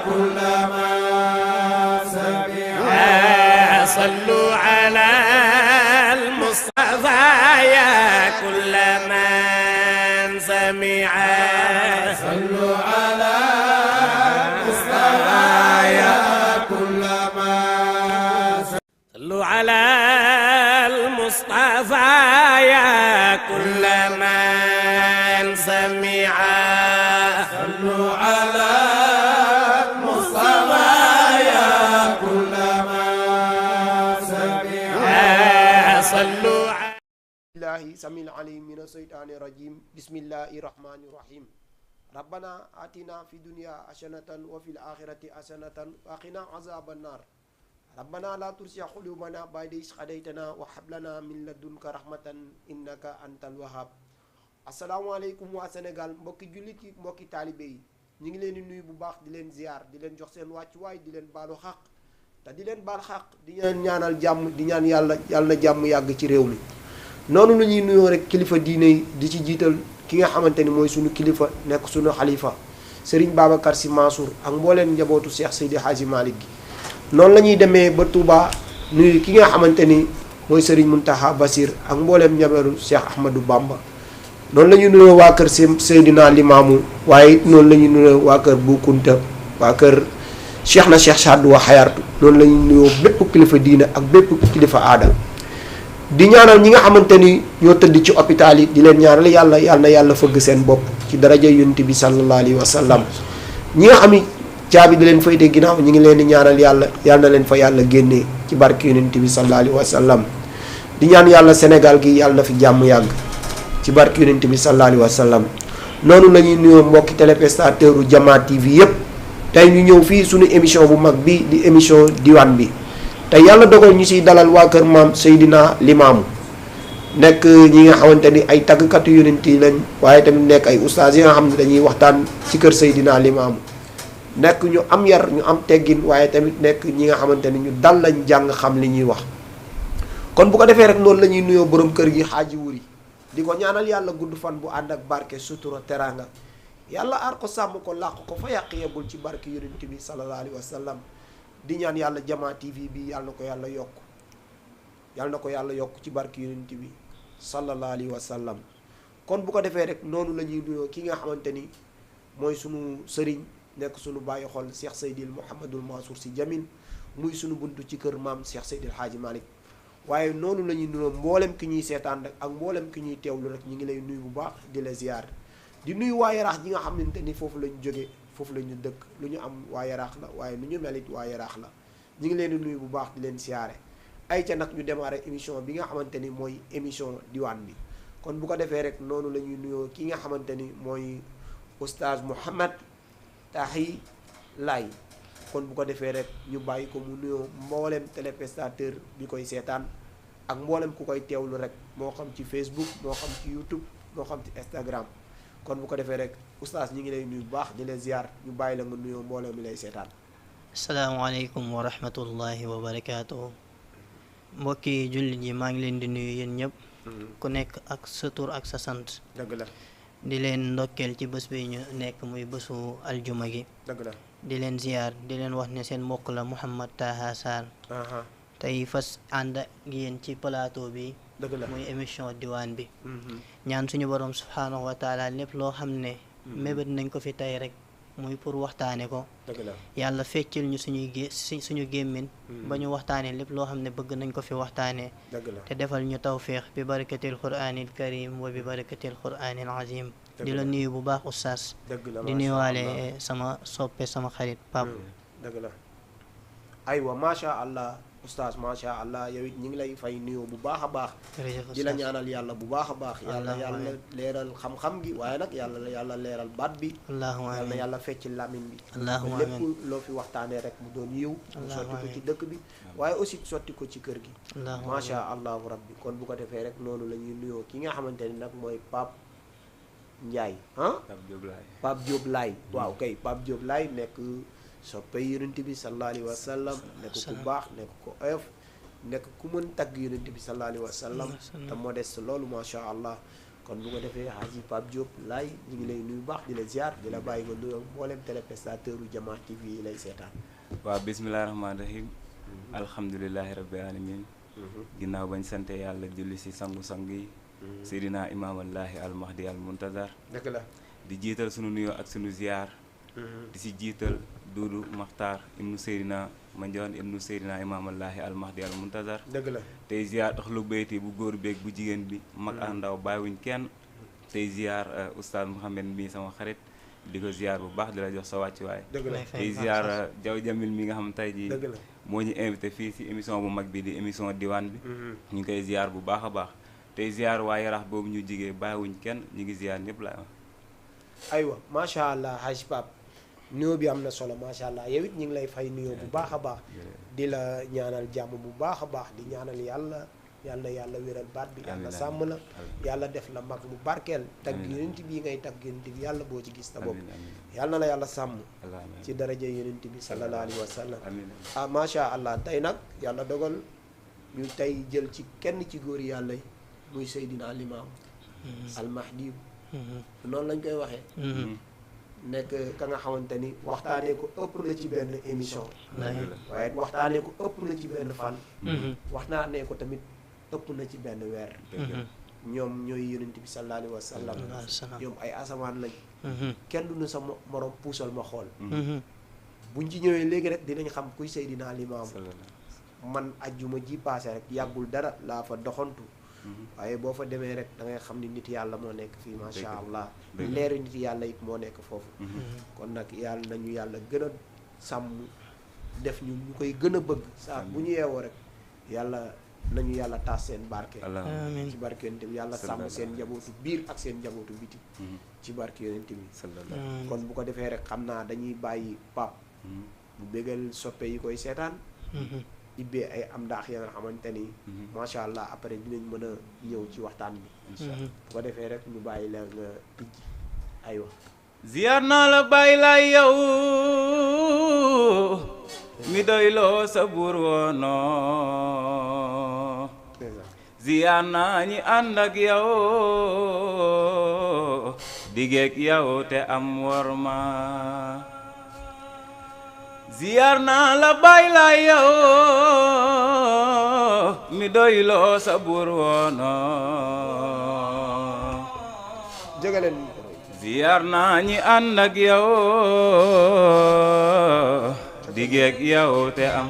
كل ما سمع صلوا على المصطفى يا كل من سمع صلوا على المصطفى يا كل ما صلوا على المصطفى يا كل من سمع صلوا على المصطفى يا كل ما سمع صلوا الله سميع العليم من الشيطان الرجيم بسم الله الرحمن الرحيم ربنا آتنا في الدنيا حسنة وفي الآخرة حسنة وقنا عذاب النار ربنا لا تزغ قلوبنا بعد إذ هديتنا وهب لنا من لدنك رحمة إنك أنت الوهاب asalaamaaleykum waa Sénégal mbokki jullit yi mbokki taalibe yi ñu ngi leen di nuyu bu baax di leen ziar di leen jox seen wàccuwaay di leen baalu xaq te di leen baal xaq di leen ñaanal jàmm di ñaan yàlla na jàmm yàgg ci réew mi noonu la ñuy nuyoo rek kilifa diine yi di ci jiital ki nga xamante ni mooy sunu kilifa nekk sunu xalifa Serigne Babacar Sy Mansour ak mbooleen njabootu Cheikh Seydi Hadji Malick gi noonu la ñuy demee ba Touba nuyu ki nga xamante ni mooy Serigne Mountakha Bassir ak mbooleem njabootu Cheikh Ahmadou Bamba noonu la ñuy nuyoo waa kër Seydina Limaamu waaye noonu la ñuy nuyoo waa kër Bu Kunta waa kër Cheikh Saddu wa Xayartu noonu la ñuy nuyoo bépp kilifa diine ak bépp kilifa aada di ñaanal ñi nga xamante ni ñoo tëdd ci hôpital yi di leen ñaanal yàlla fëgg seen bopp ci daraja yonent bi sallallahu alayhi wa sallam ñi nga xam ni caabi di leen fayte ginnaaw ñi ngi leen di ñaanal yàlla na leen fa yàlla génnee ci barke yonent bi sallallahu alayhi wa sallam di ñaan yàlla Sénégal gi yàlla na fi jàmm yàgg ci barke yonent bi sallallahu alayhi wa sallam noonu la ñuy nuyoo mbokki téléspectateur u Jama TV yépp tey ñu ñëw fii suñu émission bu mag bi di émission diwaan bi te yàlla dogal ñu siy dalal waa kër maam Seydina Limaamu nekk ñi nga xamante ni ay tàggkatu yonent yi lañ waaye tamit nekk ay ustaas yi nga xam ne dañuy waxtaan ci kër Seydina Limaamu nekk ñu am yar ñu am teggin waaye tamit nekk ñi nga xamante ni ñu dal lañ jàng xam li ñuy wax kon bu ko defee rek noonu la ñuy nuyoo borom kër gi xaaji wuri di ko ñaanal yàlla gudd fan bu ànd ak barke sutura teranga yàlla aar ko sàmm ko làq ko fa yàq yeggul ci barke yonent bi sallallahu alayhi wa sallam di ñaan yàlla Jama TV bi yàlla na ko yàlla yokk ci barke yonent bi sallallahu alayhi wa sallam kon bu ko defee rek noonu la ñuy nuyoo ki nga xamante ni mooy sunu sëriñ nekk sunu bàyyi xol Cheikh Seydil Mouhamadul Mansour Sy Djamil muy sunu buntu ci kër maam Cheikh Seydil Hadji Malick waaye noonu la ñuy nuyoo mboolem ki ñuy seetaan rek ak mboolem ki ñuy teewlu rek ñu ngi lay nuyu bu baax di la ziar di nuyu waa Yaraax ji nga xamante ni foofu lañu jógee foofu la ñu dëkk lu ñu am waa Yaraax la waaye nu ñu melit waa Yaraax la ñu ngi leen di nuyu bu baax di leen siyaare ay ca nag ñu démarrer émission bi nga xamante ni mooy émission diwaan bi kon bu ko defee rek noonu la ñuy nuyoo ki nga xamante ni mooy oustaz Mouhamed Tahi Laye kon bu ko defee rek ñu bàyyi ko mu nuyoo mboolem téléspectateur bi koy seetaan ak mboolem ku koy teewlu rek moo xam ci Facebook moo xam ci YouTube moo xam ci Instagram kon bu ko defee rek oustaz ñi ngi lay nuyu bu baax di la ziar ñu bàyyi la nga nuyoo mboolem mi lay seetaan. asalaamaaleykum wa rahmatullahi wa barakaatuhu mbokki jullit yi maa ngi leen di nuyu yéen ñëpp ku nekk ak sa tur ak sa sant. dëgg la di leen ndokkeel ci bés bi ñu nekk muy bésu aljuma gi. dëgg la di leen ziar di leen wax ne seen mbokk la Mouhamed Taha Sarr. tey fas ànd ak yéen ci plateau bi. dëgg la muy émission diwaan bi. ñaan suñu borom subhaanahu wa taala lépp loo xam ne. mébét nañ ko fi tey rek muy pour waxtaane ko. dëgg la yàlla feccil ñu suñu gémmin ba ñu waxtaane lépp loo xam ne bëgg nañ ko fi waxtaanee. dëgg la te defal ñu tawfiq bi barakatil quraanil karim wa bi barakatil quraanil azim. di la nuyu bu baax oustaz. dëgg la di nuyuwaale sama soppe sama xarit Pape. dëgg la aywa macha allah oustaz macha allah yow it ñu ngi lay fay nuyoo bu baax a baax. di la ñaanal yàlla bu baax a baax. yàlla leeral xam-xam gi waaye nag yàlla leeral baat bi. allahumma amiin yàlla fecc lamin bi. allahumma lépp amiin loo fi waxtaanee rek mu doon yiw. mu sotti ko ci dëkk bi waaye aussi sotti ko ci kër gi. macha allahu rabbi kon bu ko defee rek noonu la ñuy nuyoo ki nga xamante ni nag mooy Pape Ndiaye Pape Diop Laye waaw kay Pape Diop Laye nekk soppe yonent bi sallallahu alayhi wa sallam nekk ku baax nekk ku oyof nekk ku mën tagg yonent bi sallallahu alayhi wa sallam te modeste loolu macha allah kon bu ko defee Haji Pape Diop laay ñu ngi lay nuyu baax di la ziar di la bàyyi nga nuyoo mboolem téléspectateur u Jamaa TV yi lay seetaan. waaw bismillahi rahmaani rahim alhamdulilahi rabbil alamin ginnaaw bañ sante yàlla julli si sangu-sang yi seydina imaamallaahi almahdi al muntazar dëgg la di jiital sunu nuyoo ak sunu ziar di si jiital Duudu Maxtaar ibnu seydina Mandione ibnu seydina imaamallaahi almahdi al muntazar dëgg la tey ziar axlu bayti bu góor beeg bu jigéen bi mag ak ndaw bàyyiwuñ kenn tey ziar oustaz Mouhamed mii sama xarit di ko ziar bu baax di la jox sa wàccuwaay dëgg la tey ziar Jaw Jamil mi nga xam tey jii dëgg la moo ñu invité fii si émission bu mag bi di émission diwaan bi ñu ngi koy ziar bu baax a baax tey ziar waa Yarax boobu ñu jigee bàyyiwuñ kenn ñu ngi ziar ñëpp la aywa macha allah Haji Pape nuyoo bi am na solo macha allah yow it ñu ngi lay fay nuyoo bu baax a baax di la ñaanal jàmm bu baax a baax di ñaanal yàlla wéral baat bi yàlla sàmm la yàlla def la mag mu barkeel tagg yonent bi ngay tagg yonent bi yàlla boo ci gis ta bopp yàlla na la yàlla sàmm ci daraja yonent bi sallallahu alayhi wa sallam ah macha allah tey nag yàlla dogal ñu tey jël ci kenn ci góor yàlla yi muy Seydina Limaam almahdi noonu lañ koy waxee nekk ka nga xamante ni waxtaanee ko ëpp la ci benn émission waaye waxtaanee ko ëpp la ci benn fan waxtaanee ko tamit ëpp na ci benn weer ñoom ñooy yonent bi sallallahu alayhi wa sallam ñoom ay asamaan lañ kenn du na sa morom puusal ma xool buñ ci ñëwee léegi rek dinañ xam kuy Seydina Limaam man ajjuma ji paase rek yàggul dara laa fa doxantu waaye boo fa demee rek da ngay xam ni nit yàlla moo nekk fii macha allah leeri nit yàlla it moo nekk foofu kon nag yàlla nañu yàlla gën a sàmm def ñu koy gën a bëgg saa bu ñu yeewoo rek yàlla nañu yàlla taas seen barke ci barke yonent bi yàlla sàmm seen njabootu biir ak seen njabootu biti ci barke yonent bi kon bu ko defee rek xam naa dañuy bàyyi Pape bu bégal soppe yi koy seetaan ibbee ay am ndaax ya nga xamante ni macha allah après dinañ mën a ñëw ci waxtaan bi bu ko defee rek ñu bàyyi la nga tijj aywa ziar naa la bàyyi laay yow mi doyloo sa buur woono ziar naa ñi ànd ak yow digeek yow te am worma ziar naa la bàyyi laay yow mi doyloo sa buur woono jógaleen ziar naa ñi ànd ak yow digeek yow te am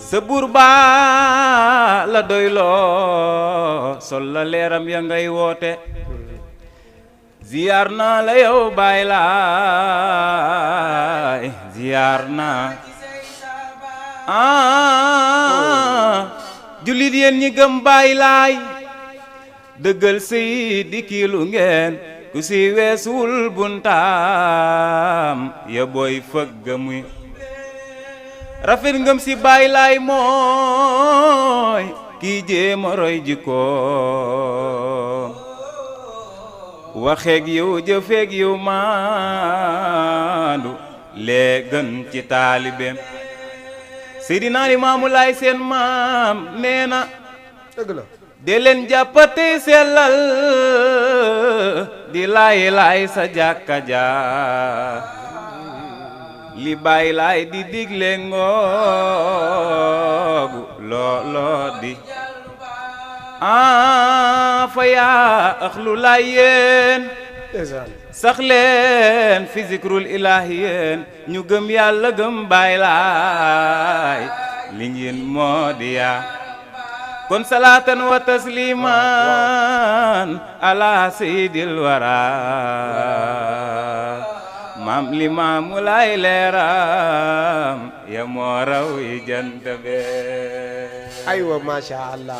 sa buur baa la doyloo sol la leeram ya ngay woote ziar naa la yow baay laay ziar naa jullit yéen ñi gëm baay laay dëggal sëy di kiilu ngeen ku si weesuwul buntaam ya booy fëgga muy rafet ngëm si baay laay mooy kii jéema roy jikkoom waxeeg yow jëfeeg yow maandu lee gën ci taalibeem Seydina Limaamu Laay seen maam nee na dëgg la dee leen jàppate sellal di laay laay sa jàkka ja li baay laay di digle ngoogu looloo di fa yaa axlu laay yéen sax leen fi zikrul ilaahi yéen ñu gëm yàlla gëm baay laay li ngeen moo di yaa kon salaatan wa tasliman ala sayyidil wara maam Limaamu Laay leeram ya moo raw yi jant be aywa macha allah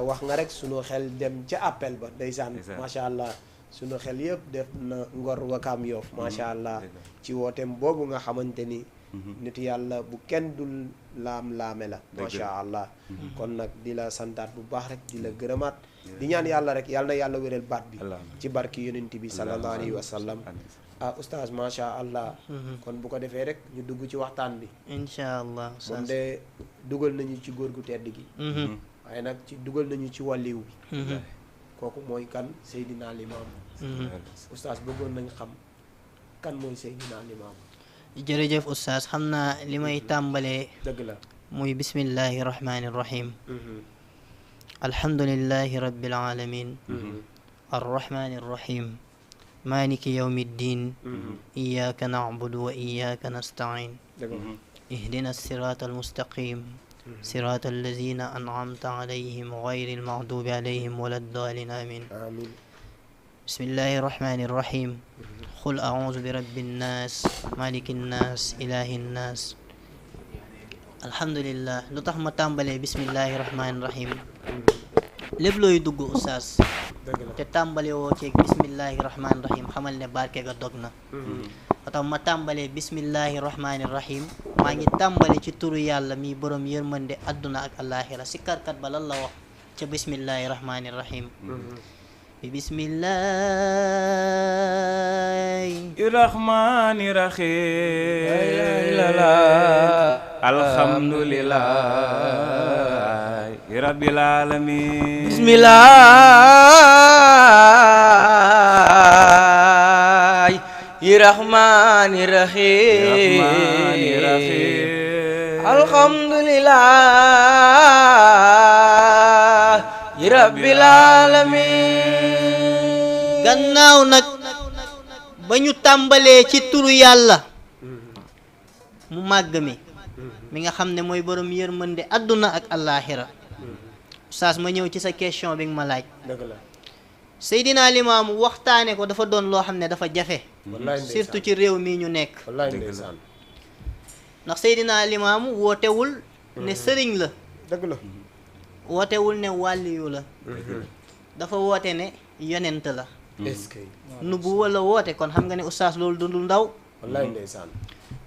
wax nga rek sunu xel dem ca appel ba ndeysaan macha allah sunu xel yëpp def na Ngor Wakaam Yoff macha allah ci wooteem boobu nga xamante ni nit yàlla bu kenn dul laame la macha allah kon nag di la santaat bu baax rek di la gërëmaat di ñaan yàlla rek yàlla na yàlla wéral baat bi ci barki yonent bi sallallahu alayhi wa sallam oustaz macha allah kon bu ko defee rek ñu dugg ci waxtaan bi incha allah moom de dugal nañu ci góor gu tedd gi waaye nag ci dugal nañu ci wàlliw bi kooku mooy kan Seydina Limaamu. oustaz bëggoon nañ xam kan mooy Seydina Limaamu. jërëjëf oustaz xam naa li may tàmbalee dëgg la. muy bismillahi rahmani rahim alhamdulillahi rabbil alamin arrahmani rahim maliki yawmi ddin iyyaka na'budu wa iyyaka nasta'in ihdina sirata almustaqim sirata allazina an'amta alayhim ghayri almaghdubi alayhim wala ddaalin amin amiin. bismillahi rahmani rahim qul a'udhu bi rabbin nas malikin nas ilahin nas alhamdulillah lu tax ma tàmbalee bismillahi rahmani rahim lépp looy dugg oustaz te tàmbale woo ceeg bismillahi rahmani rahim xamal ne barke ga dog na moo tax ma tàmbalee bismillahi rahmani rahim maa ngi tàmbale ci turu yàlla mi borom yërmande adduna ak alaxira si karkat ba lan la wax ca bismillahi rahmani rahim bismillahi rahmani rahim alhamdulillah rabbil alamin bismillahi rahmani rahim alhamdulillah rabbil alamin. gannaaw nag ba ñu tàmbalee ci turu yàlla mu màgg mi nga xam ne mooy borom yërmande adduna ak allaaxira oustaz ma ñëw ci sa question bi nga ma laaj. dëgg la. Seydina Limaamu waxtaane ko dafa doon loo xam ne dafa jafe surtout ci réew mi ñu nekk. wallaay ndeysaan. ndax Seydina Limaamu wootewul ne sëriñ la. dëgg la. wootewul ne wàlliyu la. dafa woote ne yonent la. est-ce que. nubu wala woote kon xam nga ne oustaz loolu du lu ndaw. wallaay ndeysaan.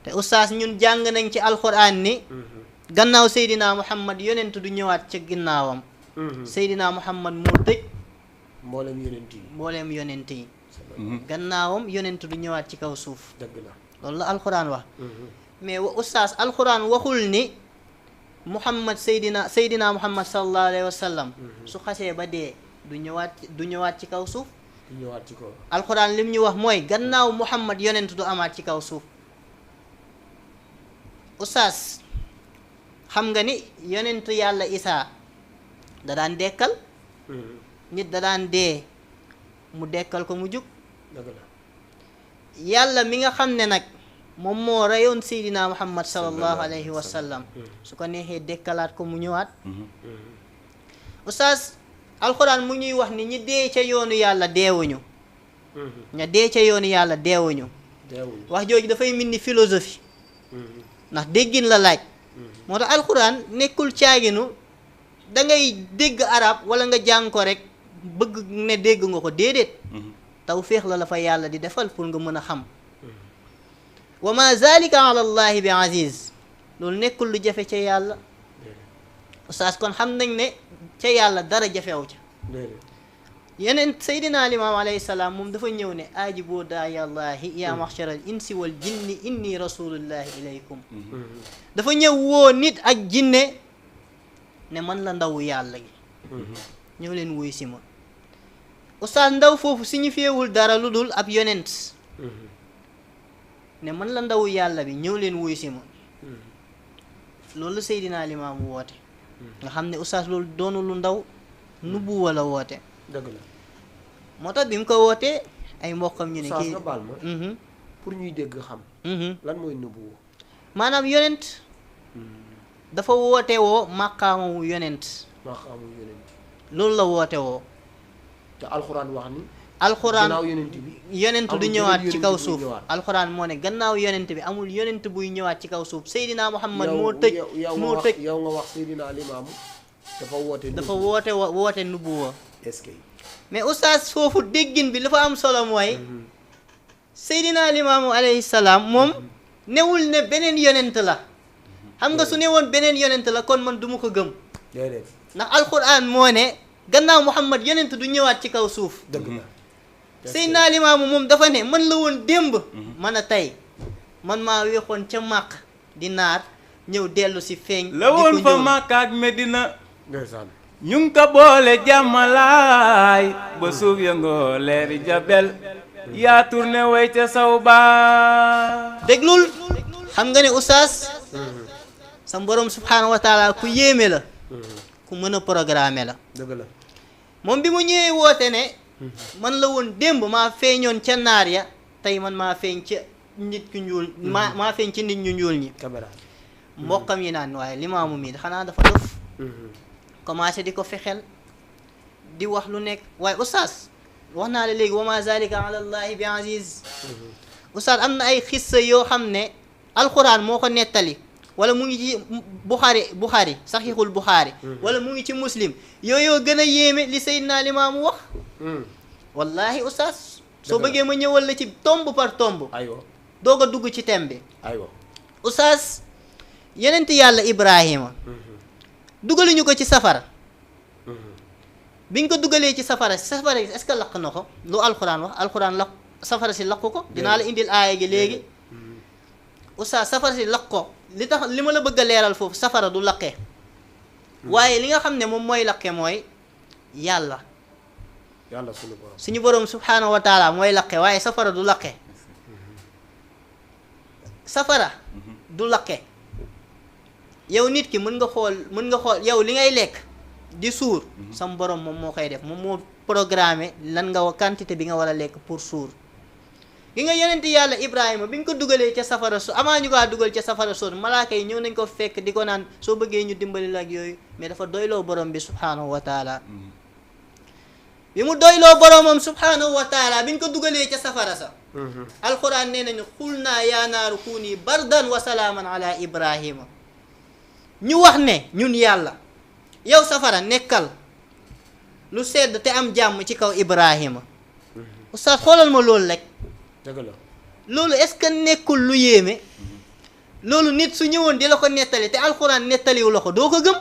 te oustaz ñun jàng nañ ci alquran ni gannaaw Seydina Muhammad yonent du ñëwaat ca ginnaawam. Seydina Muhammad moo tëj mboolem yonent yi. mbooleem yonent yi. gannaawam yonent du ñëwaat ci kaw suuf. dëgg la. loolu la alquran wax. mais oustaz alquran waxul ni Muhammad Seydina Muhammad sallallahu alayhi wa sallam su xasee ba dee du ñëwaat ci kaw suuf. du ñëwaat ci kaw. alquran lim ñu wax mooy gannaaw Muhammad yonent du amaat ci kaw suuf. oustaz xam nga ni yonent yàlla Isaa da daan dekkal. nit da daan dee mu dekkal ko mu jug. dëgg la. yàlla mi nga xam ne nag moom moo reyoon Seydina Muhammad sallallahu alayhi wa sallam su ko neexee dekkalaat ko mu ñëwaat. oustaz alxuraan mu ñuy wax ni ñi dee ca yoonu yàlla deewuñu. ña dee ca yoonu yàlla deewuñu. wax jooju dafay mel ni philosophie. ndax déggin la laaj. moo tax alxuraan nekkul caaginu da ngay dégg arab wala nga jàng ko rek bëgg ne dégg nga ko déedéet. tawfiix la fa yàlla di defal pour nga mën a xam. wa ma zalika ala allahi bi aziz loolu nekkul lu jafe ca yàlla. oustaz kon xam nañ ne ca yàlla dara jafew ca. yeneen Seydina Limaam alayhi salaam moom dafa ñëw ne aajiboo daayallahi ya maxshara al insi wal jinni inni rasulullahi ilaykum. dafa ñëw woo nit ak jinne ne man la ndaw yàlla gi. ñëw leen wuy si ma. oustaz ndaw foofu signifiewul dara lu dul ab yonent. ne man la ndaw yàlla bi ñëw leen wuy si ma. loolu Seydina Limaam woote. nga xam ne oustaz loolu doonu lu ndaw nubu wala woote. dëgg la. moo tax bi mu ko wootee ay mbokkam ñu ne oustaz kii nga baal ma. pour ñuy dégg xam. lan mooy nubu. maanaam yonent dafa woote woo maqaamamu yonent. maqaamu yonent. loolu la woote woo. te alxuraan wax ni. alxuraan gannaaw yonent bi. yonent du amul ñëwaat beneen ci kaw yonent buy suuf ñëwaat. alxuraan moo ne gannaaw yonent bi amul yonent buy ñëwaat ci kaw suuf Seydina Muhammad moo tëj yow nga wax Seydina Limaamu dafa woote. dafa woote nubuwa. est-ce que. mais oustaz foofu déggin bi dafa am solo mooy Seydina Limaamu alayhi salaam moom newul ne beneen yonent la. xam nga su ne woon beneen yonent la kon man du ma ko gëm. déedéet. ndax alquran moo ne gannaaw Muhammad yonent du ñëwaat ci kaw suuf. dëgg la. Seydina Limaamu moom dafa ne man la woon démb. man a tey man maa weexoon ca màq di naar ñëw dellu si feeñ. la woon fa Makka ak Medina. ndeysaan. ñu ngi ko boole jàmmalaay ba suuf yëngoo leeri jabel yaa tourné way ca saw ba déglul xam nga ne oustaz sa borom subhanahu wa taala ku yéeme la ku mën a programmer la dëgg la moom bi mu ñëwee woote ne man la woon démb maa feeñoon ca naar ya tey man maa feeñ ca nit ku ñuul maa feeñ ci nit ñu ñuul ñi mbokkam yi naan waaye limaamu mi xanaa dafa dof commencé di ko fexeel di wax lu nekk waaye oustaz wax naa la léegi wa ma zalika ala allahi bi aziz oustaz am na ay xissa yoo xam ne alquran moo ko nettali wala mu ngi ci Buxaari saxiixul Buxaari wala mu ngi ci muslim yooyu gën a yéeme li Seydina Limaamu wax wallahi oustaz soo bëggee ma ñëwal la ci tomb par tomb aywa doog a dugg ci thème bi aywa oustaz yenent yàlla Ibrahima dugaluñu ko ci safara biñ ko dugalee ci safara est-ce que lakk na ko lu alxuraan wax alxuraan lakk safara si lakk ko dinaa la indil aaya gi léegi oustaz safara si lakk ko li tax li ma la bëgg a leeral foofu safara du lakkee waaye li nga xam ne moom mooy lakke mooy yàlla suñu borom subhanahu wa taala mooy lakke waaye safara du lakke safara du lakke yow nit ki mën nga xool yow li ngay lekk di suur sam borom moom moo koy def moom moo programmé lan nga quantité bi nga war a lekk pour suur gi nga yonenti yàlla Ibrahima bi ñu ko dugalee ca safara so avant ñu kaa dugal ca safara so malaaka yi ñëw nañ ko fekk di ko naan soo bëggee ñu dimbali la ak yooyu mais dafa doyloo borom bi subhanahu wa taala bi mu doyloo boromam subhanahu wa taala bi ñu ko dugalee ca safara sa alquran nee nañu xul naa yaa naaru kuuni bardan wa salaaman ala Ibrahima ñu wax ne ñun yàlla yow safara nekkal lu sedd te am jàmm ci kaw Ibrahima oustaz xoolal ma loolu rek dëgg la loolu est-ce que nekkul lu yéeme loolu nit su ñëwoon di la ko nettali te alxuraan nettaliwu la ko doo ko gëm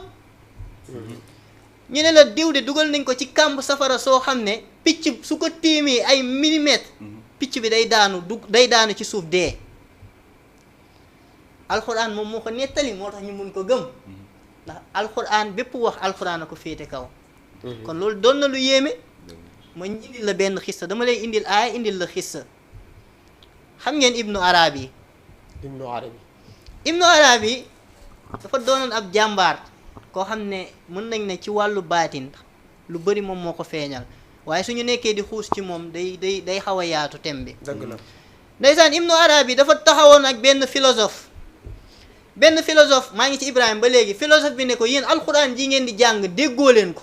ñu ne la diw de dugal nañ ko ci kàmb safara soo xam ne picc su ko tiimee ay millimètres picc bi day daanu ci suuf dee alxuraan moom moo ko nettali moo tax ñu mun ko gëm ndax alxuraan bépp wax alxuraan a ko féete kaw kon loolu doon na lu yéeme ma indil la benn xissa dama lay indil aaya indil la xissa xam ngeen ibnu arabi dafa doonoon ab jàmbaar koo xam ne mën nañ ne ci wàllu baatin lu bëri moom moo ko feeñal waaye suñu nekkee di xuus ci moom day xaw a yaatu tem bi dëgg la ndeysaan ibnu arabi dafa taxawoon ak benn philosophe maa ngi ci Ibrahima ba léegi philosophe bi ne ko yéen alxuraan ji ngeen di jàng déggoo leen ko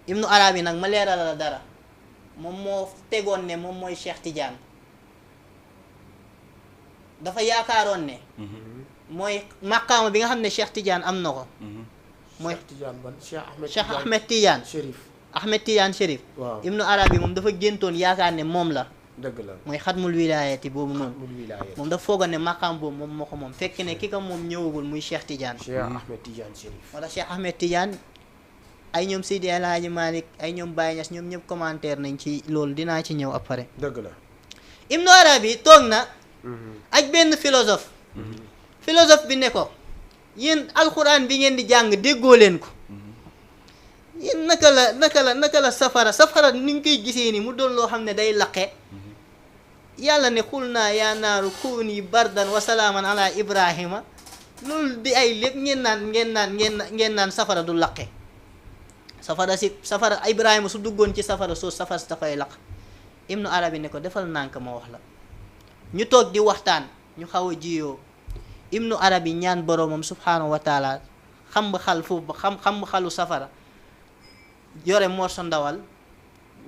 ibnu arabi nag ma leeral la dara moom moo tegoon ne moom mooy Cheikh Tidiane dafa yaakaaroon ne mooy maqaama bi nga xam ne Cheikh Tidiane am na ko mooy Cheikh Ahmed Tidiane Chérif waaw ibnu arabi moom dafa géntoon yaakaar ne moom la dëgg la mooy xatmul wilaayati boobu noonu moom dafa foogoon ne maqaam boobu moom moo ko moom fekk ne ki ko moom ñëwagul muy Cheikh Tidiane wala Cheikh Ahmed Tidiane ay ñoom Seydi El Hadji Malick ay ñoom Baye Niass ñoom ñëpp commentaire nañ ci loolu dinaa ci ñëw après dëgg la Ibnu Arabi toog na ak benn philosophe bi ne ko yéen alxuraan bi ngeen di jàng déggoo leen ko yéen naka la safara ni ñu koy gisee ni mu doon loo xam ne day laqe yàlla ne xul naa yaa naaru kuuni bardan wa salaaman ala Ibrahima loolu di ay lépp ngeen naan safara du laqe safara Ibrahima su duggoon ci safara soo safara si dafay laq Ibnu Arabi ne ko defal nànk ma wax la ñu toog di waxtaan ñu xaw a jiyoo Ibnu Arabi ñaan boroomam subhanahu wa taala xam xalu safara yore morso ndawal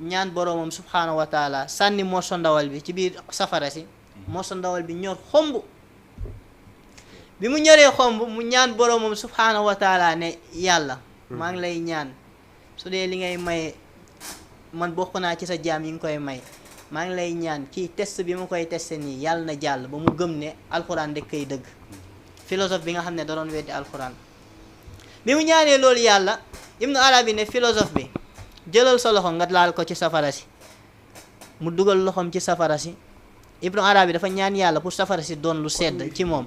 ñaan boroomam subhanahu wa taala sànni morso ndawal bi ci biir safara si morso ndawal bi ñor xomb bi mu ñoree xomb mu ñaan boroomam subhanahu wa taala ne yàlla maa ngi lay ñaan su dee li ngay maye man bokk naa ci sa jaam yi nga koy may maa ngi lay ñaan kii test bi ma koy testé nii yàlla na jàll ba mu gëm ne alxuraan rek kay dëgg philosophe bi nga xam ne da doon weddi alxuraan bi mu ñaanee loolu yàlla Ibnu Arabi ne philosophe bi jëlal sa loxo nga laal ko ci safara si mu dugal loxoom ci safara si Ibnu Arabi dafa ñaan yàlla pour safara si doon lu sedd ci moom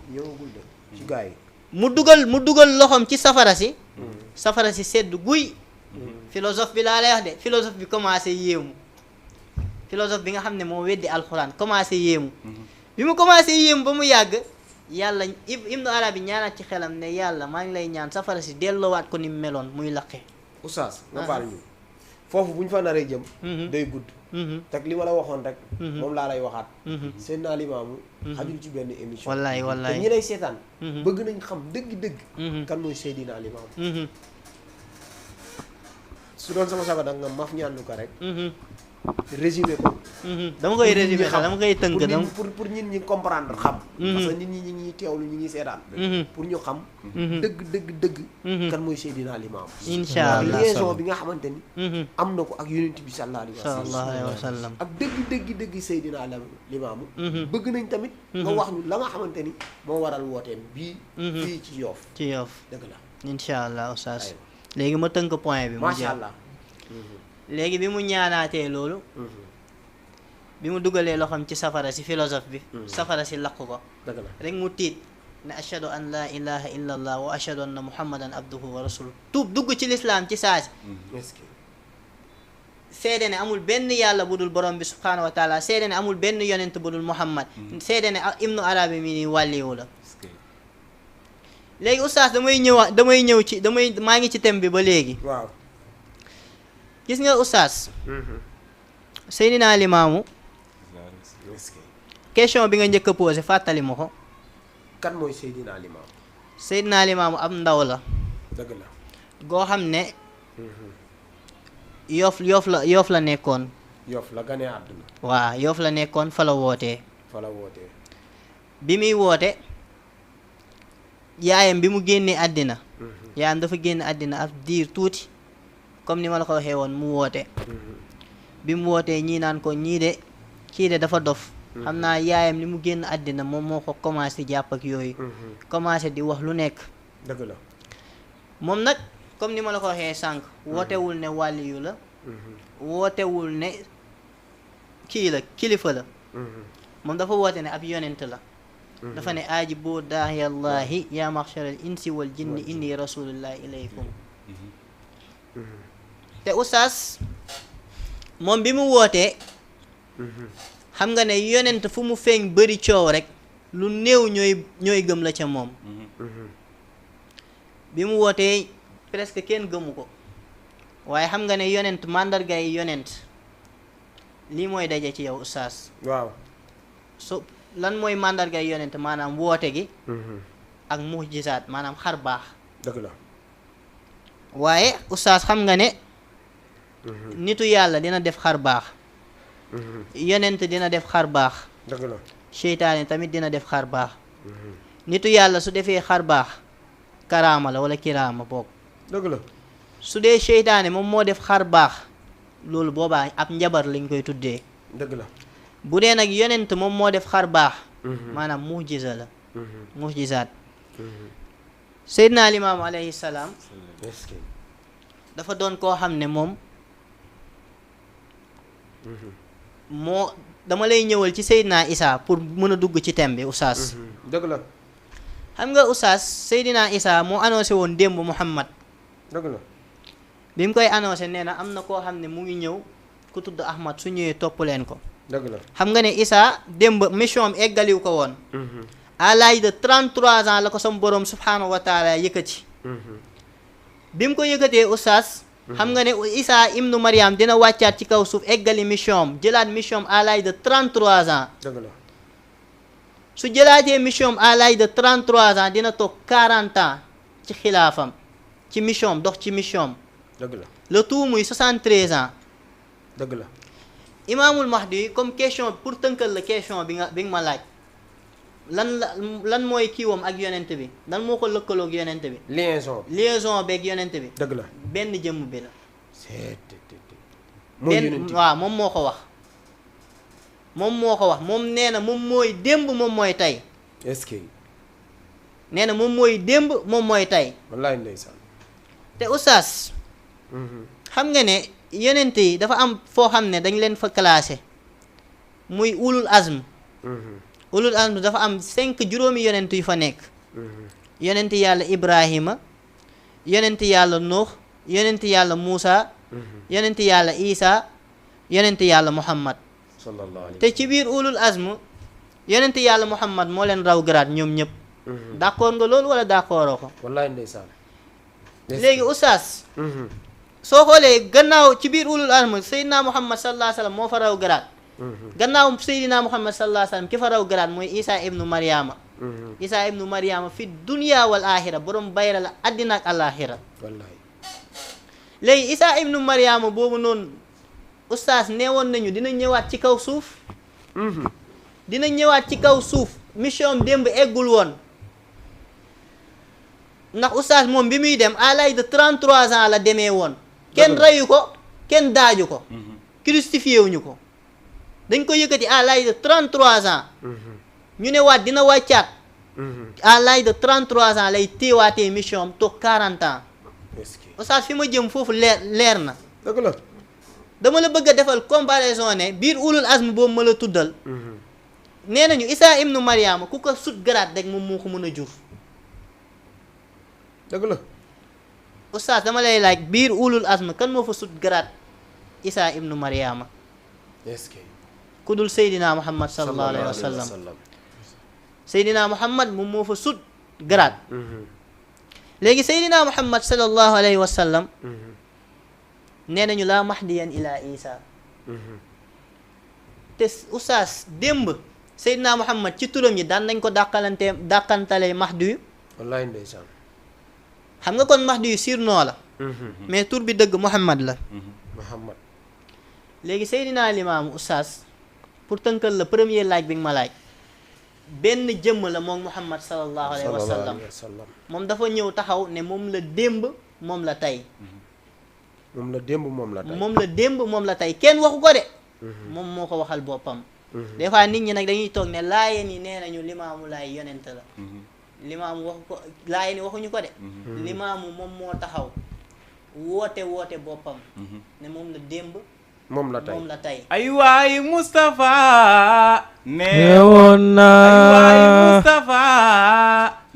mu dugal loxoom ci safara si sedd guy philosophe bi laa lay wax de philosophe bi commencé yéemu philosophe bi nga xam ne moo weddi alxuraan commencé yéemu bi mu commencé yéemu ba mu yàgg yàlla Ibnu Arabi ñaanaat ci xelam ne yàlla maa ngi lay ñaan safara si delloowaat ko ni mu meloon muy laqe oustaz nga baal ñu foofu bu ñu fa naree jëm day gudd teg li ma la waxoon rek moom laa lay waxaat Seydina Limaamu xajul ci benn émission wallaay te ñi lay seetaan bëgg nañ xam dëgg-dëgg kan mooy Seydina Limaamu su doon sama sago nag nga maf ñaanu ko rek résumé ko dama koy résumé sax dama koy tënk pour nit ñi comprendre xam parce que nit ñi ñi ngi teewlu ñi ngi seetaan pour ñu xam dëgg kan mooy Seydina Limaamu insha Allah liaison bi nga xamante ni am na ko ak yonent bi sallallahu alayhi wa sallam ak dëgg Seydina Limaamu bëgg nañ tamit nga wax ñu la nga xamante ni moo waral wooteem bii fii ci Yoff dëgg la insha Allah oustaz léegi ma tënk point bi macha allah léegi bi mu ñaanaatee loolu bi mu dugalee loxoom ci safara si philosophe bi safara si lakk ko rek mu tiit ne ashhadu an la ilaha illa allah wa ashhadu anna muhammadan abduhu wa rasuluhu tuub dugg ci lislaam ci saasi seede ne amul benn yàlla bu dul borom bi subhanahu wa taala seede ne amul benn yonent bu dul muhammad seede ne Ibnu Arabi mi ni wàlliwu la léegi oustaz maa ngi ci thème bi ba léegi waaw gis nga oustaz Seydina Limaamu question bi nga njëkk a posé fàttali ma ko kan mooy Seydina Limaamu Seydina Limaamu ab ndaw la dëgg la goo xam ne Yoff la nekkoon Yoff la gane àdduna waaw Yoff la nekkoon fa la wootee bi muy woote yaayam bi mu génnee àddina yaayam dafa génn àddina ab diir tuuti comme ni ma la ko waxee woon mu woote bi mu wootee ñii naan ko kii de dafa dof xam naa yaayam li mu génn àddina moom moo ko commencé jàpp ak yooyu commencé di wax lu nekk dëgg la moom nag comme ni ma la ko waxee sànq wootewul ne wàlliyu la wootewul ne kii la kilifa la moom dafa woote ne ab yonent la dafa ne aajibu daahiyallahi ya maxsharal insi wal jinni inni rasulullahi ilaykum te oustaz moom bi mu wootee xam nga ne yonent fu mu feeñ bëri coow rek lu néew ñooy gëm la ca moom bi mu wootee presque kenn gëmu ko waaye xam nga ne yonent màndargay yonent lii mooy daje ci yow oustaz waaw so lan mooy màndargay yonent maanaam woote gi ak mujisaat maanaam xar baax dëgg la waaye oustaz xam nga ne nitu yàlla dina def xar baax yonent dina def xar baax dëgg la seytaane tamit dina def xar baax nitu yàlla su defee xar baax karaama la wala kiraama boog dëgg la su dee seytaane moom moo def xar baax loolu boobaa ab njabar lañ koy tuddee dëgg la bu dee nag yonent moom moo def xar baax maanaam mujiza la mujizaat Seydina Limaamu alayhi salaam dafa doon koo xam ne moom dama lay ñëwal ci Seydina Isa pour mën a dugg ci thème bi oustaz dëgg la xam nga oustaz Seydina Isa moo annoncé woon démb Muhammad dëgg la bi mu koy annoncé nee na am na koo xam ne mu ngi ñëw ku tudd Ahmad su ñëwee topp leen ko dëgg la xam nga ne Isa démb mission am eggaliw ko woon à l'âge de 33 ans la ko sam boroom subhanahu wa taala yëkkati bi mu ko yëkkatee oustaz xam nga ne Isa ibnu Maryam dina wàccaat ci kaw suuf eggali mission am jëlaat mission am à l'âge de 33 ans dëgg la su jëlaatee mission am à l'âge de 33 ans dina toog 40 ans ci xilaafam ci mission am dox ci mission am dëgg la le tout muy 73 ans dëgg la imaamul mahdi comme question pour tënkal la question bi nga ma laaj lan mooy kiiwam ak yonent bi lan moo ko lëkkaloog yonent bi liaison beeg yonent bi dëgg la benn jëmm bi la benn waaw moom moo ko wax moom nee na moom mooy démb moom mooy tey est-ce que nee na moom mooy démb moom mooy tey wallaay ndeysaan te oustaz xam nga ne yonent yi dafa am foo xam ne dañ leen fa classé muy ulul azm ulul azm dafa am 5 juróomi yonent yu fa nekk yonent yàlla Ibrahima yonent yàlla Nuux yonent yàlla Muusa yonent yàlla Isa yonent yàlla Muhammad sallallahu alayhi te ci biir ulul azm yonent yàlla Muhammad moo leen raw garaat ñoom ñëpp d'accord nga loolu wala d'accordoo ko wallaay ndeysaan léegi oustaz soo xoolee gannaaw ci biir ulul azm Seydina Muhammad sallallahu alayhi wa sallam moo fa raw garaat gannaaw Seydina Muhammad sallallahu alayhi wa sallam ki fa raw garaat mooy Isa ibnu Maryama Isa ibnu Maryama fi dunya wal axira borom bayra la addina ak alaxira wallaay léegi Isa ibnu Maryama boobu noonu oustaz neewoon nañu dina ñëwaat ci kaw suuf dina ñëwaat ci kaw suuf mission démb eggul woon ndax oustaz moom bi muy dem à l'âge de 33 ans la demee woon kenn reyu ko kenn daaju ko crucifié wuñu ko dañ ko yëkkati à l'âge de 33 ans ñu ne waat dina wàccaat à l'âge de 33 ans lay téewaatee mission am toog 40 ans oustaz fi ma jëm foofu leer na dëgg la dama la bëgg a defal comparaison ne biir ulul azm boobu ma la tuddal nee nañu Isa ibnu Maryama ku ko sut garaat rek moom moo ko mën a jur dëgg la oustaz dama lay laaj biir ulul azm kan moo fa sut garaat Isa ibnu Maryama est-ce que ku dul Seydina Muhammad sallallahu alayhi wa sallam Seydina Muhammad moom moo fa sut garaat léegi Seydina Muhammad sallallahu alayhi wa sallam nee nañu laa mahdiyan ila Isa te oustaz démb Seydina Muhammad ci turam yi daan nañ ko dàqantale mahdi yu wallaay ndeysaan xam nga kon mahdi yu surnom la mais tur bi dëgg Muhammad la Muhammad léegi Seydina Limaamu oustaz pour tënkal la premier laaj bi nga ma laaj benn jëmm la moom Muhammad sallallahu alayhi wa sallam moom dafa ñëw taxaw ne moom la démb moom la tey moom la démb moom la tey moom la démb moom la tey kenn waxu ko de moom moo ko waxal boppam des fois nit ñi nag dañuy toog ne laayeen yi nee nañu limaamu laay yonent la limaamu waxu ko laayeen yi waxuñu ko de limaamu moom moo taxaw woote boppam ne moom la démb moom la tey moom la tey ay waay Mustafa neewoon ay waay naa Mustafa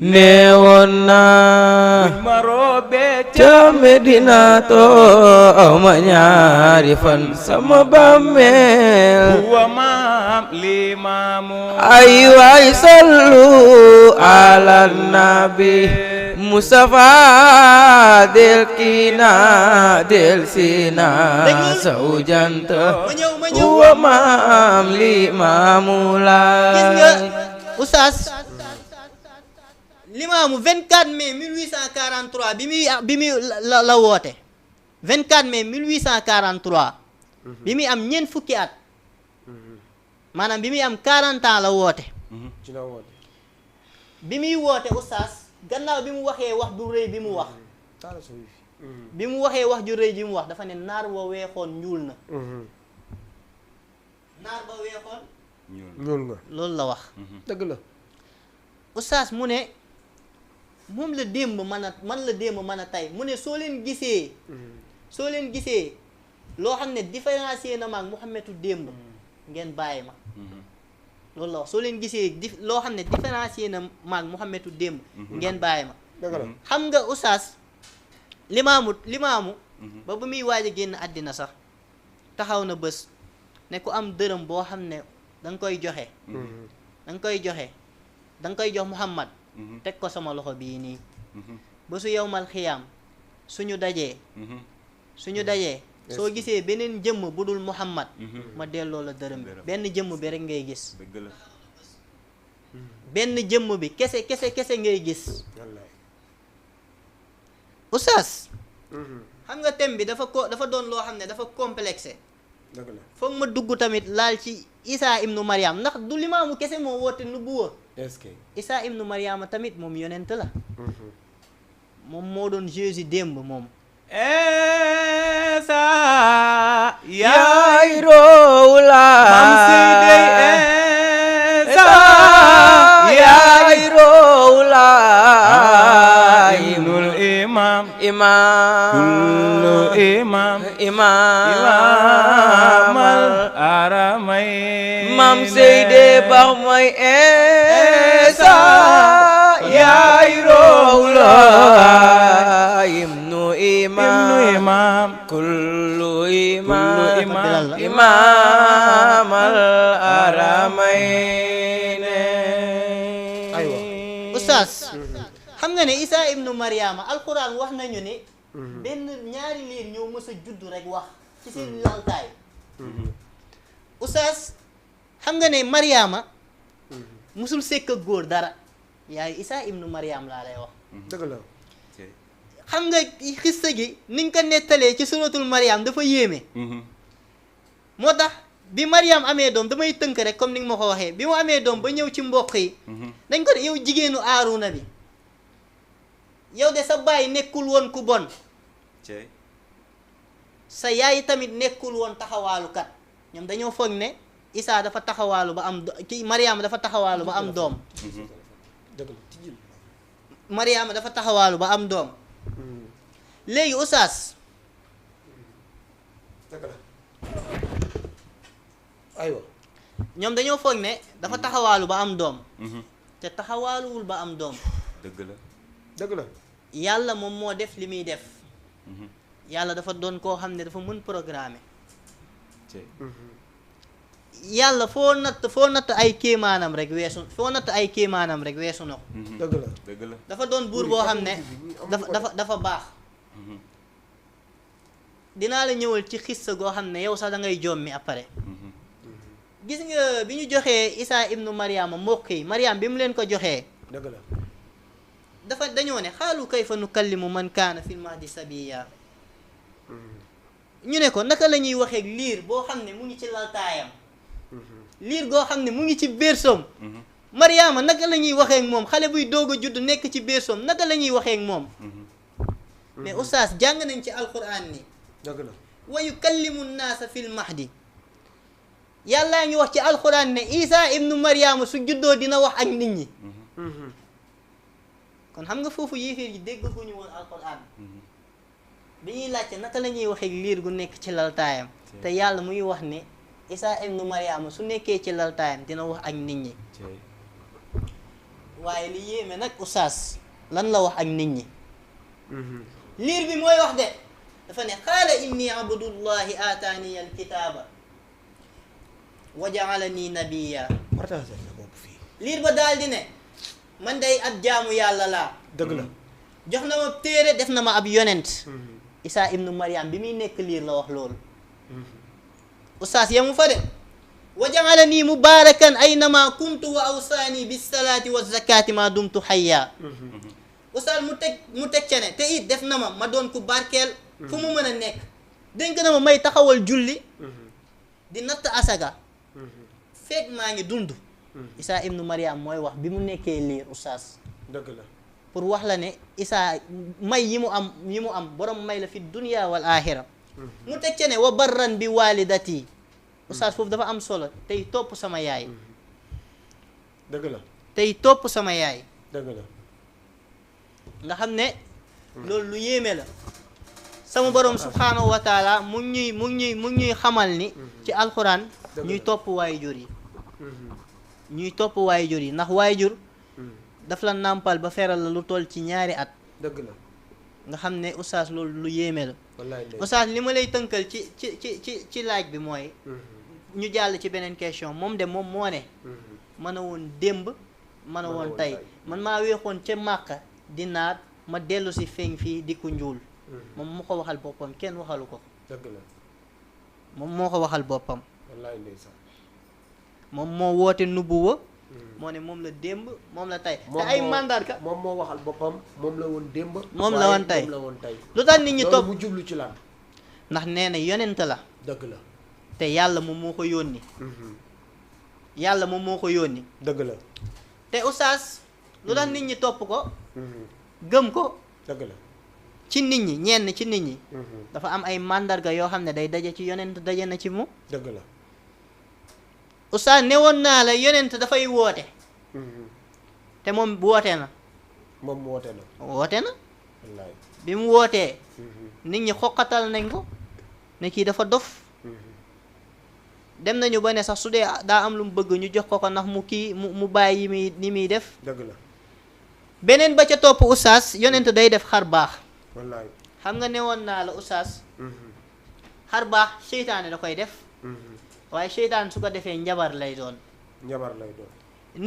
neewoon naa buñ ma roobee ca Medina too ma ñaari fan sama bàmmeel huwa maam limaamu ay waay sallu ala nabi Mustafa del kiina del sina sawjanta ma ñëw huwa maam limaamu gis nga laay oustaz limaamu 24 mai 1843 bi muy la woote 24 mai 1843 bi muy am ñeent fukki at maanaam bi muy am 40 ans la woote ci la woote bi muy woote oustaz gannaaw bi mu waxee wax du rëy bi mu wax taala sa wifi bi mu waxee wax ju rëy bi mu wax dafa ne naar wa weexoon ñuul na naar ba weexoon ñuul nga loolu la wax dëgg la oustaz mu ne moom la démb mën a man la démb mën a tey mu ne soo leen gisee loo xam ne différencier na maag Muhammadu démb ngeen bàyyi ma loolu la wax soo leen gisee loo xam ne différencier na maag Muhammadu démb ngeen bàyyi ma dëgg la xam nga oustaz limaamu ba muy waaj a génn àddina sax taxaw na bés ne ku am dërëm boo xam ne da nga koy joxe da nga koy jox Muhammad teg ko sama loxo bii nii ba su yowmal xiyaam suñu dajee soo gisee beneen jëmm bu dul Muhammad ma delloo la dërëm bi benn jëmm bi rek ngay gis benn jëmm bi kese ngay gis wallaay oustaz xam nga thème bi dafa doon loo xam ne dafa complexé dëgg la foog ma dugg tamit laal ci Isa ibnu Maryam ndax du limaamu kese moo woote nubuwa est-ce que Isa ibnu Maryama tamit moom yonent la moom moo doon Jésus démb moom Esa yaay roowlaay Mam Seydey Esa yaay roowlaay Ibnul Imam imaam kullu imam imaamal Aramayn Mam Seydey Ba mooy Esa yaay roowlaay kan la إمام الحرمين aywa oustaz xam nga ne Isa ibnu Mariama alquran wax nañu ni benn ñaari liir ñoo mës a juddu rek wax ci seen laltaay oustaz xam nga ne Mariama musul sekk ak góor dara yaayu Isa ibnu Mariam laa lay wax dëgg la xam nga xista gi niñ ko nettalee ci suratul Mariam dafa yéeme moo tax bi Mariam amee doom damay tënk rek comme ni nga ma ko waxee bi mu amee doom ba ñëw ci mbokk yi dañ ko ne yow jigéenu Aaruna bi yow de sa baay nekkul woon ku bon sa yaay tamit nekkul woon taxawaalukat ñoom dañoo foog ne Isa dafa taxawaalu ba am ki Mariam dafa taxawaalu ba am doom dëgg la tijjil Mariam dafa taxawaalu ba am doom léegi oustaz dëgg la aywa ñoom dañoo foog ne dafa taxawaalu ba am doom te taxawaaluwul ba am doom dëgg la dëgg la yàlla moom moo def li muy def yàlla dafa doon koo xam ne dafa mën programmer yàlla foo natt ay kéemaanam rek weesu na ko dëgg la dëgg la dafa doon buur boo xam ne dafa baax dinaa la ñëwal ci xissa goo xam ne yow sax da ngay jommi après gis nga bi ñu joxee Isa ibnu Mariama mbokk yi Mariam bi mu leen ko joxee dëgg la dafa dañoo ne xaalu kayfa nukallimu man kaana fil mahdi sabiya ñu ne ko naka la ñuy waxee liir boo xam ne mu ngi ci laltaayam liir goo xam ne mu ngi ci bersoom Mariama naka la ñuy waxee ak moom xale buy doog a judd nekk ci bersoom naka la ñuy waxee ak moom mais oustaz jàng nañ ci alquran ni dëgg la wa yukallimu nnaasa fil mahdi yàllaa ngi wax ci alquran ne Isa ibnu Mariama su juddoo dina wax ak nit ñi kon xam nga foofu yéeféer yi dégg gu ñu woon alquran bi ñuy laajte naka la ñuy waxee liir gu nekk ci laltaayam te yàlla muy wax ne Isa ibnu Mariama su nekkee ci laltaayam dina wax ak nit ñi waaye li yéeme nag oustaz lan la wax ak nit ñi liir bi mooy wax de dafa ne qaala inni abdullahi aataani alkitaaba wa jaalani nabiya partage na boobu fii liir ba daal di ne man day ab jaamu yàlla laa dëgg la jox na ma téere def na ma ab yonent Isa ibnu Mariam bi muy nekk liir la wax loolu oustaz yamu fa de wa jaalani mubarakan aynama kuntu wa awsaani bisalaati wa zakati ma dumtu hayya oustaz mu teg ca ne te it def na ma doon ku barkeel fu mu mën a nekk dénk na ma may taxawal julli di natt asaga feeg maa ngi dund Isa ibnu Mariam mooy wax bi mu nekkee liir oustaz dëgg la pour wax la ne Isa may yi mu am borom may la fi dunya wal axira mu teg ca ne wa barran bi walidati oustaz foofu dafa am solo tey topp sama yaay dëgg la tey topp sama yaay dëgg la nga xam ne loolu lu yéeme la sama borom subhanahu wa taala mu ngi ñuy xamal ni ci alxuraan ñuy topp waayjur yi ndax waayjur daf la nàmpal ba feral la lu toll ci ñaari at dëgg la nga xam ne oustaz loolu lu yéeme la wallaay oustaz li ma lay tënkal ci laaj bi mooy ñu jàll ci beneen question moom de moom moo ne mën a woon démb mën a woon tey man maa weexoon ca Màkka di naat ma dellu si feeñ fii di ku njuul moom moo ko waxal boppam kenn waxalu ko dëgg la moom moo ko waxal boppam wallaay ndeysaan moom moo woote nubuwa moo ne moom la démb moom la tey te ay mandarga moom moo waxal boppam moom la woon démb moom la woon tey lu tax nit ñi loolu topp mu jublu ci lan ndax nee na yonent la dëgg la te yàlla moom moo ko yónni yàlla moom moo ko yónni dëgg la te oustaz lu tax nit ñi topp ko gëm ko dëgg la ci nit ñi ñenn ci nit ñi dafa am ay mandarga yoo xam ne day daje ci yonent daje na ci mu dëgg la oustaz newoon naa la yonent dafay woote te moom woote na moom woote na wallaay bi mu wootee nit ñi xoqatal nañ ko ne kii dafa dof dem nañu ba ne sax su dee daa am lu mu bëgg ñu jox ko ndax mu bàyyi yi muy def dëgg la beneen ba ca topp oustaz yonent day def xar baax wallaay xam nga newoon naa la oustaz xar baax seytaane da koy def waaye seytaan su ko defee njabar lay doon. njabar lay doon.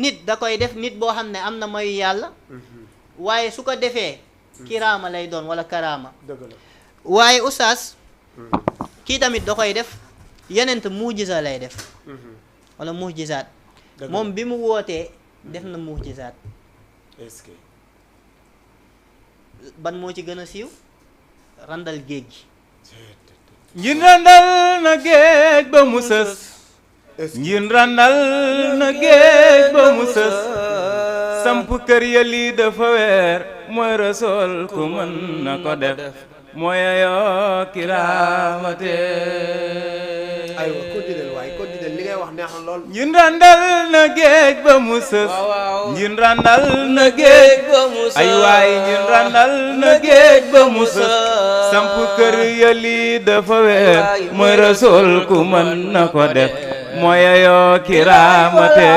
nit da koy def nit boo xam ne am na mayu yàlla. waaye su ko defee. kiraama lay doon wala karaama. dëgg la. waaye oustaz. kii tamit da koy def yenent mujiza lay def. wala mujizaat. moom bi mu wootee def na mujizaat. est-ce que. ban moo ci gën a siiw randal géej gi. njin randal na géej ba mu sës. njin randal na géej ba mu sës. samp kër ya lii dafa weer mooy rasool ku mën na ko def mooy yoo kiraamate. aywa continuer waaye continuer li ngay wax neex na lool. njin randal na géej ba mu sës. njin randal na géej ba mu sës. ay waay njin randal na géej ba mu sës. samp kër ya lii dafa weer mooy rasool ku mën na ko def mooy yoo kiraamate.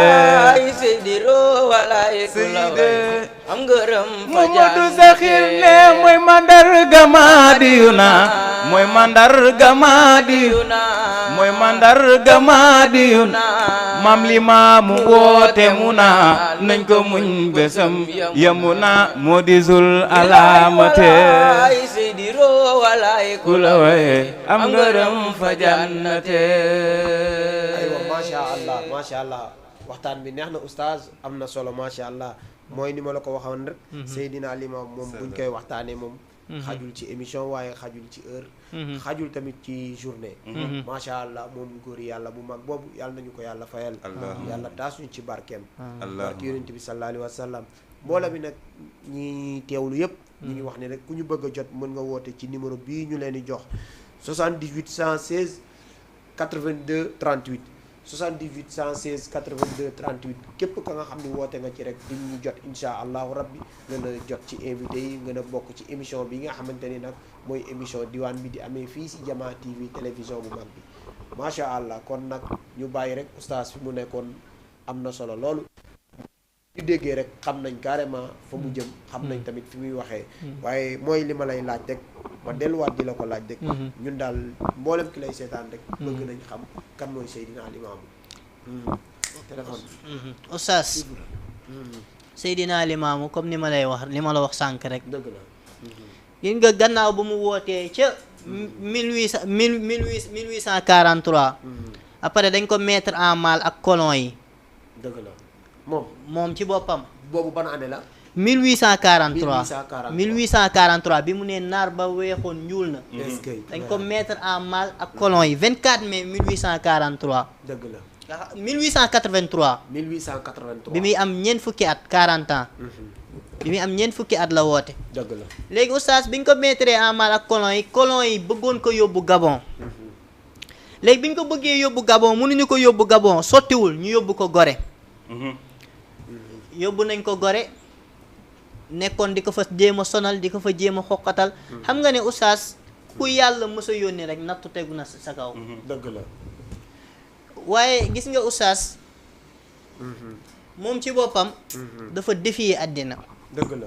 am ngërëm fa Mamadu Saxir ne mooy mandarga Madiyuna mooy mandarga Madiyuna mooy mandarga Madiyuna mam li maamu woote mu na nañ ko muñ besam yamu na moo di zul alamate ku la waye am ngërëm fa jannate. aywa macha allah waxtaan bi neex na oustaz am na solo macha allah. mooy ni ma la ko waxoon rek. Seydina Limam moom buñ koy waxtaanee moom. xajul ci émission waaye xajul ci heure. xajul tamit ci journée. macha allah moom góor yàlla bu mag boobu yàlla nañu ko yàlla fayal. yàlla taas ñu ci barkeem. barke yonent bi sallallahu alayhi wa sallam. mbooloo bi nag ñi teewlu yëpp. ñu ngi wax ne rek ku ñu bëgg a jot mën nga woote ci numéro bii ñu leen di jox 78 116 82 38. 78 116 82 38 képp ka nga xam ne woote nga ci rek di ñu jot insha allahu rabbi nga a jot ci invité yi nga a bokk ci émission bi nga xamante ni nag mooy émission diwaan bi di amee fii si Jama TV télévision bu mag bi macha allah kon nag ñu bàyyi rek oustaz fi mu nekkoon am na solo loolu ñu déggee rek xam nañ carrément fa mu jëm xam nañ tamit fi muy waxee waaye mooy li ma lay laaj rek ma delluwaat di la ko laaj rek ñun daal mboolem ki lay seetaan rek bëgg nañ xam kan mooy Seydina Limaamu téléphone oustaz Seydina Limaamu comme ni ma lay wax li ma la wax sànk rek dëgg la gis nga gannaaw bu mu wootee ca 1843 après dañ ko mettre en mal ak colon yi dëgg la moom ci boppam boobu ban année la 1843 bi mu nee naar ba weexoon ñuul na dañ ko mettre en mal ak colon yi 24 mai 1843 dëgg la 1883 bi muy am ñeent fukki at 40 ans bi muy am ñeent fukki at la woote dëgg la léegi oustaz bi ñu ko mettre en mal ak colon yi bëggoon ko yóbbu Gabon léegi bi ñu ko bëggee yóbbu Gabon mënuñu ko yóbbu Gabon sottiwul ñu yóbbu ko Gorée yóbbu nañ ko Gorée nekkoon di ko fa jéem a sonal di ko fa jéem a xoqatal xam nga ne oustaz ku yàlla mës a yónni rek nattu tegu na sa kaw dëgg la waaye gis nga oustaz moom ci boppam dafa défier àddina dëgg la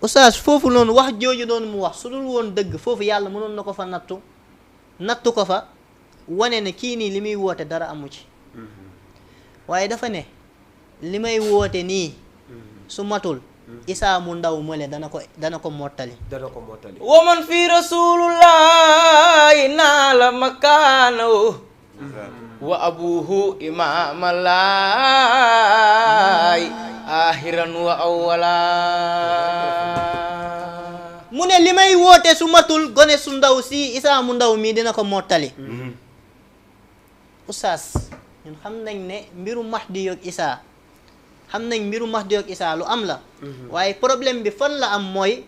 oustaz foofu noonu wax jooju doonu mu wax su dul woon dëgg foofu yàlla mënoon na ko fa nattu ko fa wane ne kii nii li muy woote dara amu ci waaye dafa ne li may woote nii su matul isaa mu ndaw mële dana ko mottali waman fi rasulullahi naala makaanahu wa abuhu imamalaay ahiran wa awwala mu ne li may woote su matul gone su ndaw si isaa mu ndaw mii dina ko mottali oustaz ñun xam nañ ne mbiru Mahdi yoog isaa lu am la waaye problème bi fan la am mooy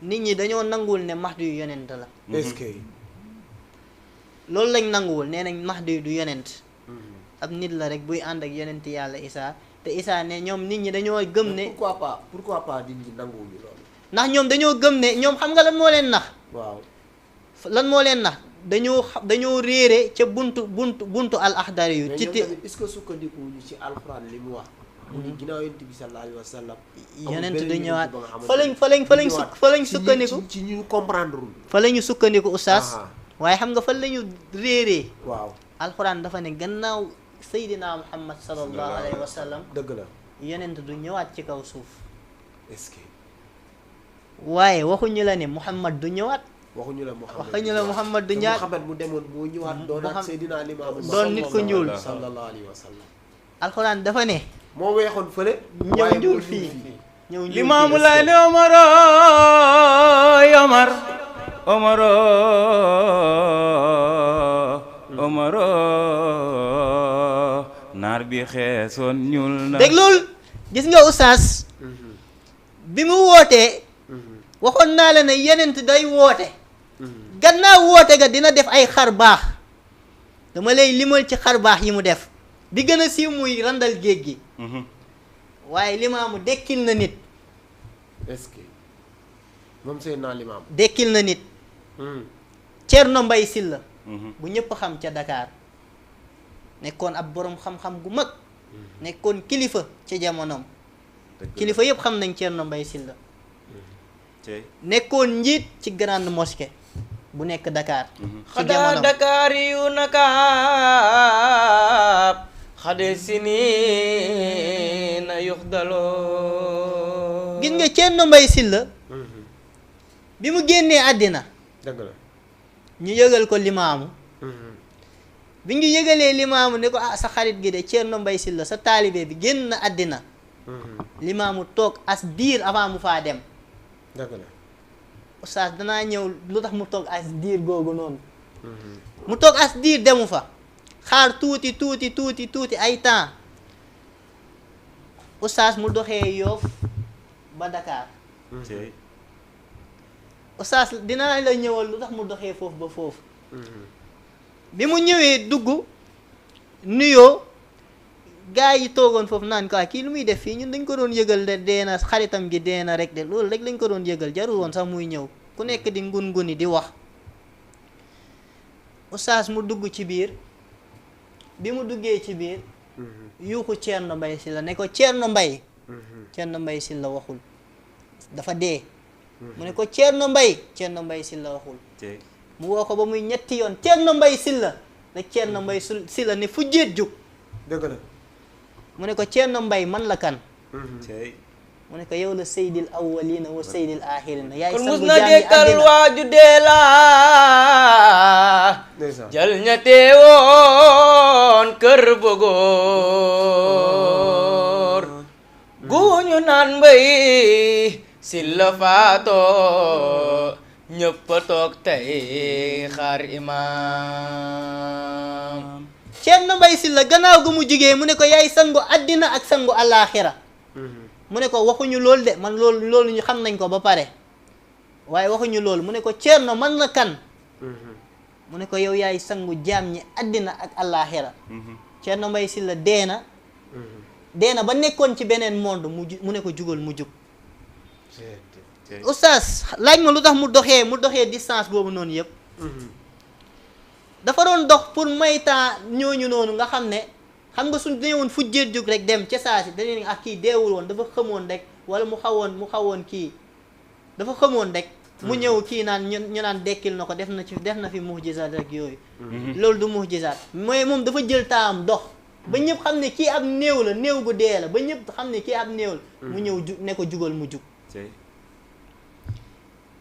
nit ñi dañoo nanguwul ne Mahdi yu yonent la est-ce que loolu lañ nanguwul nee nañ Mahdi du yonent ab nit la rek buy ànd ak yonent yàlla isaa te isaa ne ñoom nit ñi dañoo gëm ne pourquoi pas nit ñi nanguwuñu loolu ndax ñoom dañoo gëm ne ñoom xam nga lan moo leen nax waaw lan moo leen nax dañoo réere ca buntu al axdari yu ci est-ce que sukkandiku ñu ci alxuraan li mu wax mu ni ginnaaw yonent bi sallallahu alayhi wa sallam yonent du ñëwaat fa lañ sukkandiku ci ñu comprendre fa la ñu sukkandiku oustaz waaye xam nga fan la ñu réeree waaw alxuraan dafa ne gannaaw Seydina Muhammad sallallahu alayhi wa sallam dëgg la. yonent du ñëwaat ci kaw suuf est-ce que waaye waxuñu la ne Muhammad du ñëwaat waxuñu la Muhammad. waxuñu la Muhammad du ñëwaat Muhammad mu demoon bu ñëwaat doonaat Muhammad- Seydina Limaamu doon nit ku ñuul. sallallahu alayhi wa sallam. alxuraan dafa ne moo weexoon fële. ñëw waaye njuul mu fii ñëw njuul Limaamu fii. Laay ne Omaro naar bi xeesoon ñuul na déglul gis nga oustaz bi mu wootee waxoon naa la ne yenent day woote gannaaw woote ga dina def ay xar baax dama lay limal ci xar baax yi mu def bi gën a siiw muy randal géej gi waaye limaamu dekkil na nit est-ce que moom Seydina Limaam. dekkil na nit Cerno Mbay Silla bu ñëpp xam ca Dakar nekkoon ab borom xam-xam gu mag nekkoon kilifa ci jamonoom kilifa yëpp xam nañ Cerno Mbay Silla nekkoon njiit ci grande mosquée bu nekk Dakar ci xada jamonoom dakari yu nakaab xade sinina yuxdaloo gis nga Cerno Mbay Silla bi mu génnee àddina dëgg la. ñu yëgal ko limaamu bi ñu yëgalee limaamu ne ko ah sa xarit gi de Cerno Mbay Silla sa taalibe bi génn na àddina limaamu toog as diir avant mu faa dem dëgg la. oustaz danaa ñëw lu tax mu toog as diir googu noonu mu toog as diir demu fa xaar tuuti ay temps oustaz mu doxee Yoof ba Dakar oustaz dinaa la ñëwal lu tax mu doxee foofu ba foofu bi mu ñëwee dugg nuyoo gaa yi toogoon foofu naan ko kii lu muy def fii ñun dañ ko doon yëgal de deena xaritam gi deena rek de loolu rek lañ ko doon yëgal jarul woon sax muy ñëw ku nekk di ngun-nguni di wax oustaz mu dugg ci biir bi mu duggee ci biir yuuxu Cerno Mbay Silla ne ko Cerno Mbay Cerno Mbay Silla waxul dafa dee mu ne ko Cerno Mbay Silla waxul mu woo ko ba muy ñetti yoon Cerno Mbay Silla rek Cerno Mbay Silla ne fu jéet jug dëgg la. mu ne ko Cerno Mbay man la kan mu ne ko yow la seydil awwalina wa seydil axirina yaay kon mus sangu na jaam yi dekkal àddina waaju dee la ndeysaan. jal ña teewoon kër Bogor guñu naan Mbay Silla faatoo ñëpp a toog tey xaar imaam Cerno Mbay Silla gannaaw gu mu jugee mu ne ko yaay sangu àddina ak sangu alaaxira mu ne ko waxuñu loolu de man loolu ñu xam nañ ko ba pare waaye waxuñu loolu mu ne ko Cerno man la kan mu ne ko yow yaay sangu jaam ñi àddina ak alaaxira Cerno Mbay Silla deena ba nekkoon ci beneen monde mu ne ko jugal mu jug oustaz laaj ma lu tax mu doxee distance boobu noonu yëpp dafa doon dox pour may temps ñooñu noonu nga xam ne xam nga suñ dañoon fu jéet jóg rek dem ca saa si dañu ne ak kii deewul woon dafa xamoon rek wala mu xawoon kii dafa xamoon rek mu ñëw kii naan ñu naan dekkil na ko def na fi muhjizaat rek yooyu loolu du muhjizaat mooy moom dafa jël taam dox ba ñëpp xam ne kii ab néew la néew gu dee la ba ñëpp xam ne kii ab néew la mu ñëw ne ko jugal mu jug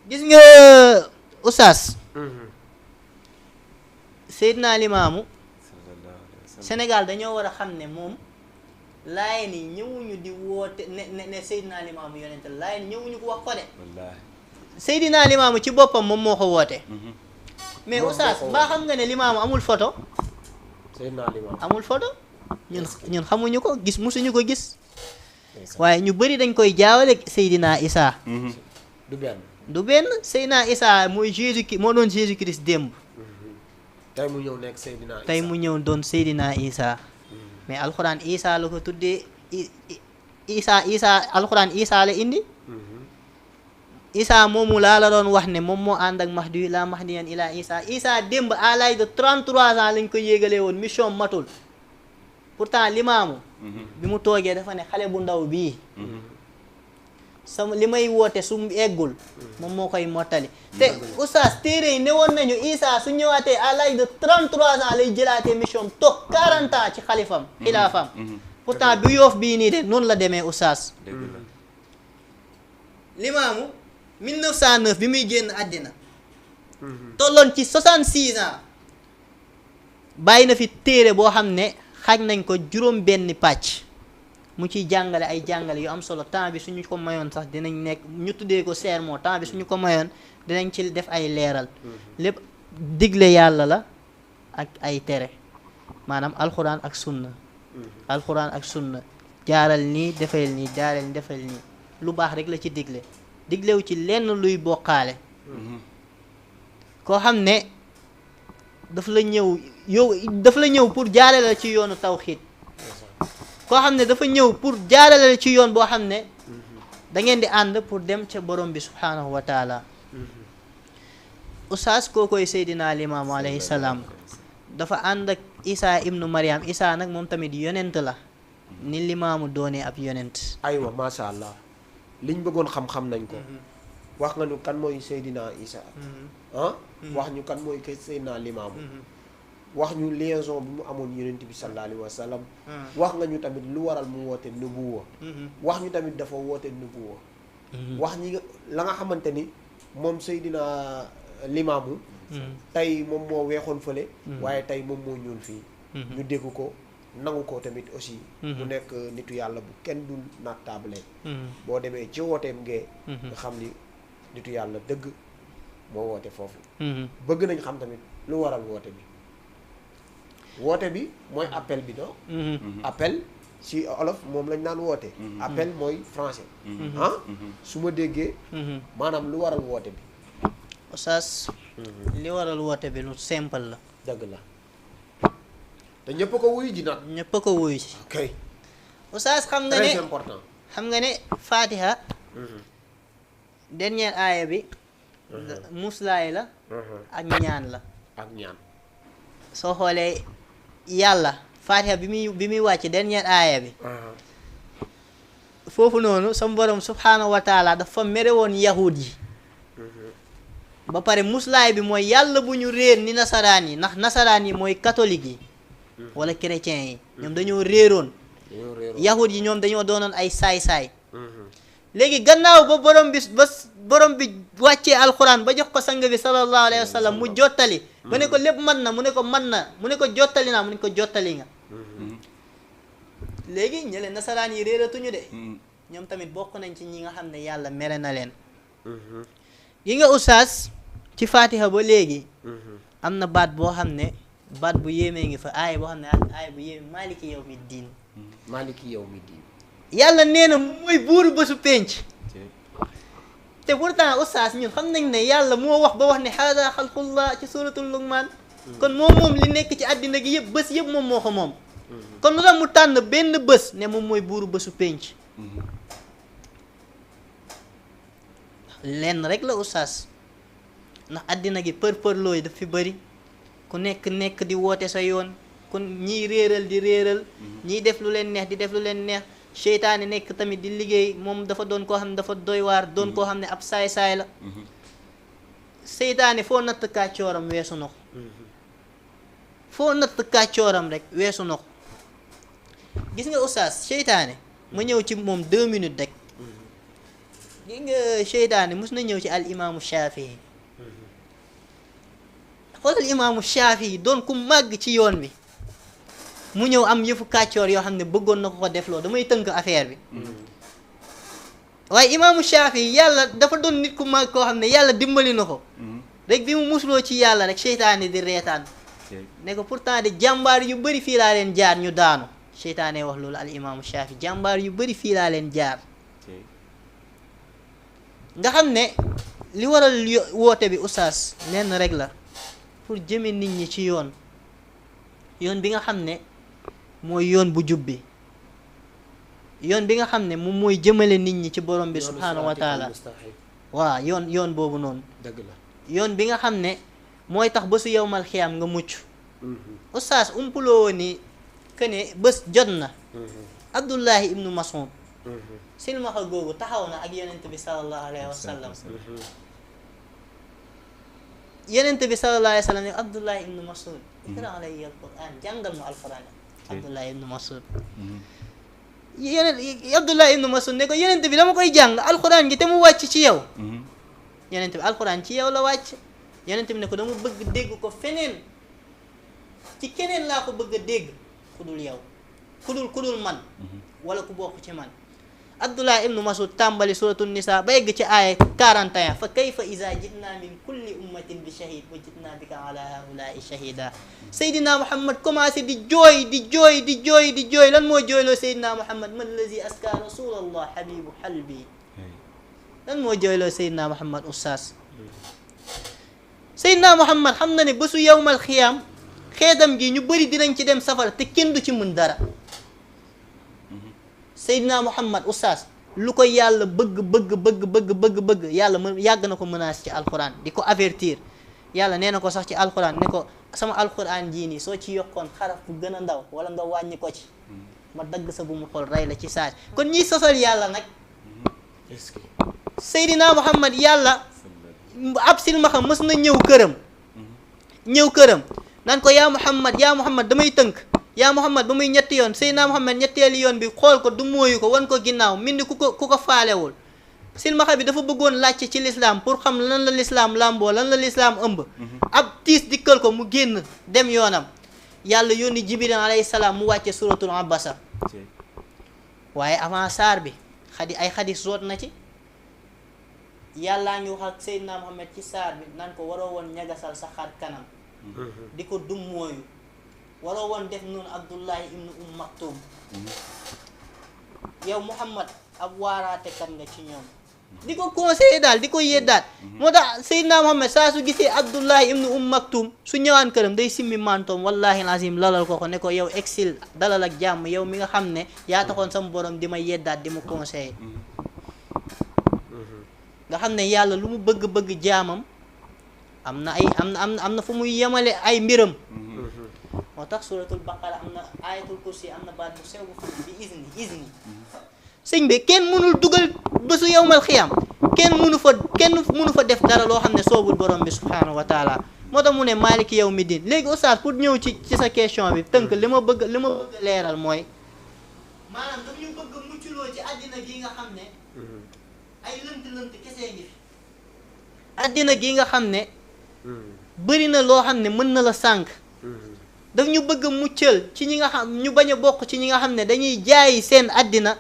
gis nga oustaz Seydina Limaamu Sénégal dañoo war a xam ne moom Laayeen yi ñëwuñu di woote ne Seydina Limaamu yonent la Laayeen ñëwuñu ko wax ko de Seydina Limaamu ci boppam moom moo ko woote mais oustaz mbaa xam nga ne Limaamu amul photo Seydina Limaam. amul photo ñun xamuñu ko gis musuñu ko gis waaye ñu bëri dañ koy jaawale Seydina Isaa du benn Seydina Isaa mooy moo doon Jésus Christ démb tey mu ñëw nekk Seydina Isa. tey mu ñëw doon Seydina Isa mais alxuraan Isa la ko tuddee Isa alxuraan Isa la indi Isa moomu laa la doon wax ne moom moo ànd ak Mahdi la mahdiyan ila Isa démb à l'âge de 33 ans lañ ko yéegalee woon mission matul pourtant Limaamu bi mu toogee dafa ne xale bu ndaw bii sama li may woote su mu eggul moom moo koy mottali te oustaz téere yi ne woon nañu Isa su ñëwaatee à l'âge de 33 ans lay jëlaatee mission toog 40 ans ci xalifam xilaafam pourtant bu Yoof bii nii de noonu la demee oustaz Limaamu 1909 bi muy génn àddina tolloon ci 66 ans bàyyi na fi téere boo xam ne xaaj nañ ko juróom benni pàcc mu ciy jàngale ay jàngale yu am solo temps bi suñu ko mayoon sax dinañ nekk ñu tuddee ko sermon temps bi suñu ko mayoon dinañ ci def ay leeral lépp digle yàlla la ak ay tere maanaam alxuraan ak sunna alxuraan ak sunna jaaral nii defal nii jaaral nii defal nii lu baax rek la ci diglewu ci lenn luy bokkaale koo xam ne daf la ñëw pour jaarale la ci yoonu tawxiid koo xam ne dafa ñëw pour jaarale la ci yoon boo xam ne da ngeen di ànd pour dem ca borom bi subhaanahu wa taala oustaz kookoy Seydina Limaamu alayhi salaam dafa ànd ak Isa ibnu Maryam Isa nag moom tamit yonent la ni Limaamu doonee ab yonent aywa macha allah liñ bëggoon xam-xam nañ ko wax nga ñu kan mooy Seydina Isa wax ñu kan mooy Seydina Limaamu wax ñu liaison bi mu amoon yonent bi sallallahu alayhi wa sallam wax nga ñu tamit lu waral mu woote nubuwa wax ñu tamit dafa woote nubuwa wax ñi la nga xamante ni moom Seydina Limaamu tey moom moo weexoon fële waaye tey moom moo ñuul fii ñu dégg ko nangu ko tamit aussi mu nekk nitu yàlla bu kenn dul nattable boo demee ci wooteem ngee nga xam ni nitu yàlla dëgg moo woote foofu bëgg nañ xam tamit lu waral woote bi mooy appel bi do appel ci olof moom lañ naan woote appel mooy français su ma déggee maanaam lu waral woote bi oustaz li waral woote bi lu simple la dëgg la te ñëpp ko wuyu ji nag ñëpp ko wuyu ci ok oustaz xam nga ne très important xam nga ne Fatiha dernière aaya bi muslaay la ak ñaan la ak ñaan soo xoolee yàlla Fatiha bi muy wàcc dernière aaya bi foofu noonu sama borom subhaanahu wa taala dafa mere woon yahud yi ba pare muslaay bi mooy yàlla bu ñu réer ni nasaraan yi ndax nasaraan yi mooy catholique yi wala chrétien yi ñoom dañoo réeroon yahud yi ñoom dañoo doonoon ay saay-saay léegi gannaaw ba borom bi wàccee alquran ba jox ko sang bi sallallahu alayhi wa sallam mu jottali ba ne ko lépp mën na mu ne ko mën na mu ne ko jottali naa mu ne ko jottali nga léegi ñële nasaraan yi réeratuñu de ñoom tamit bokk nañ ci ñi nga xam ne yàlla mere na leen yi nga oustaz ci Fatiha ba léegi am na baat boo xam ne baat bu yéemee ngi fa aaya boo xam ne aaya bu yéeme maaliki yawmi diin maaliki yawmi diin yàlla nee na mooy buuru bésu penc te pourtant oustaz ñun xam nañ ne yàlla moo wax ba wax ne haada xalqullah ci suratul Luqmaan kon moom li nekk ci àddina gi yëpp bés yëpp moom moo ko moom kon lu tax mu tànn benn bés ne moom mooy buuru bésu penc lenn rek la oustaz ndax àddina gi për-përlooy daf fi bëri ku nekk di woote sa yoon kon ñiy réeral di réeral ñiy def lu leen neex di def lu leen neex seytaane nekk tamit di liggéey moom dafa doon koo xam ne dafa doy waar doon koo xam ne ab saay-saay la seytaane foo natt kàccooram weesu na ko foo natt kàccooram rek weesu na ko gis nga oustaz seytaane ma ñëw ci moom 2 minutes rek gis nga seytaane mus na ñëw ci al imaamu Shafii xoolal imaamu Shafii doon ku màgg ci yoon bi mu ñëw am yëfu kàccoor yoo xam ne bëggoon na ko defloo damay tënk affaire bi waaye imaamu Shafii yàlla dafa doon nit ku màgg koo xam ne yàlla dimbali na ko rek bi mu musloo ci yàlla rek seytaane di reetaan ne ko pourtant de jàmbaar yu bëri fii laa leen jaar ñu daanu seytaane wax loolu al imaamu Shafii jàmbaar yu bëri fii laa leen jaar nga xam ne li waral woote bi oustaz lenn rek la pour jëme nit ñi ci yoon bi nga xam ne mooy yoon bu jub bi yoon bi nga xam ne moom mooy jëmale nit ñi ci borom bi subhaanahu wa taala waaw yoon boobu noonu dëgg la yoon bi nga xam ne mooy tax ba su yowmal xiyaam nga mucc oustaz umpuloo ni que ne bés jot na Abdullahi ibnu Mas'ud silmaxa googu taxaw na ak yonent bi sallallahu alayhi wa sallam. yonent bi sallallahu alayhi wa sallam ne Abdullah ibnu Mas'ud iqra alayya alquran jàngal mu alquran. Abdullah ibnu Mas'ud Abdullah ibnu Mas'ud ne ko yonent bi dama koy jàng alquran gi te mu wàcc ci yow. yonent bi alquran ci yow la wàcc. yonent bi ne ko dama bëgg dégg ko feneen ci keneen laa ko bëgg a dégg ku dul yow ku dul man wala ku bokk ci man. Abdullah ibnu Mas'ud tàmbali suratul nisa ba egg ci aaya 41 fa kayfa iza jitna min kulli ummatin bi shahid wa jitna bika ala haulaai shahida. Seydina Muhammad commencé di jooy lan moo jooyloo Seydina Muhammad man lazi aska rasulallah habibu halbi. lan moo jooyloo Seydina Muhammad oustaz. Seydina Muhammad xam na ne bésu yawmal xiyaam xeetam gi ñu bëri dinañ ci dem safara te kenn du ci mën dara. Seydina Muhammad oustaz lu ko yàlla bëgg yàlla yàgg na ko menace ci alquran di ko avertir. yàlla nee na ko sax ci alquran ne ko sama alquran jii nii soo ci yokkoon xaraf bu gën a ndaw wala nga wàññi ko ci ma dagg sa bu mu xool rey la ci saaj. kon ñiy sosal yàlla nag Seydina Muhammad yàlla ab silmaxa mës na ñëw këram naan ko yaa Muhammad damay tënk yaa Muhammad ba muy ñetti yoon Seydina Muhammad ñetteeli yoon bi xool ko du mooyu ko wan ko ginnaaw mindi ku ko faalewul. silmaxa bi dafa bëggoon laajte ci lislaam pour xam lan la lislaam làmboo lan la lislaam ëmb. ab tiis dikkal ko mu génn dem yoonam. yàlla yónni Jibril alayhi salaam mu wàcce suratul abasa. waaye avant saar bi ay xadis root na ci. yàllaa ngi wax ak Seydina Muhammad ci saar bi naan ko waroo woon ñagasal sa xar kanam. di ko dum mooyu. waroo woon def noonu Abdullahi ibnu Maktum. yow Muhammad ab waaraatekat nga ci ñoom. di ko conseillé daal di ko yeddaat. moo tax Seydina Muhammad saa su gisee Abdullahi ibnu Maktum su ñëwaan këram day simmi mantoom wallahi lazim lalal ko ne ko yow exil dalal ak jàmm yow mi nga xam ne yaa taxoon sama borom di ma yeddaat di ma conseillé. nga xam ne yàlla lu mu bëgg jaamam am na fu muy yemale ay mbiram. moo tax suratul baqara am na ayatul kursi am na baat bu sew bu xam bi izni sëñ bi kenn mënul dugal bésu yawmal xiyaam kenn mënu fa def dara loo xam ne soobul borom bi subhanahu wa taala. moo tax mu ne maliki yawmi din. léegi oustaz pour ñëw ci sa question bi tënk li ma bëgg leeral mooy maanaam dañu bëgg mucculoo ci àddina gi nga xam ne ay lënt kese ngi fi. àddina gi nga xam ne bëri na loo xam ne mën na la sànq. daf ñu bëgg muccal ci ñi nga xam ñu bañ a bokk ci ñi nga xam ne dañuy jaay seen àddina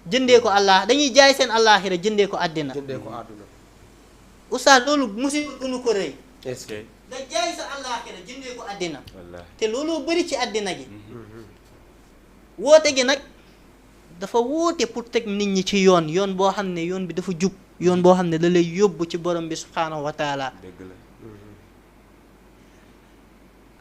jëndee ko dañuy jaay seen àllaaxira jëndee ko àddina. oustaz loolu musiba gënu ko rëy. est-ce que nga jaay sa àllaaxira jëndee ko àddina. te looloo bëri ci àddina gi. woote gi nag dafa woote pour teg nit ñi ci yoon boo xam ne yoon bi dafa jub yoon boo xam ne da lay yóbbu ci borom bi subhaanahu wa taala.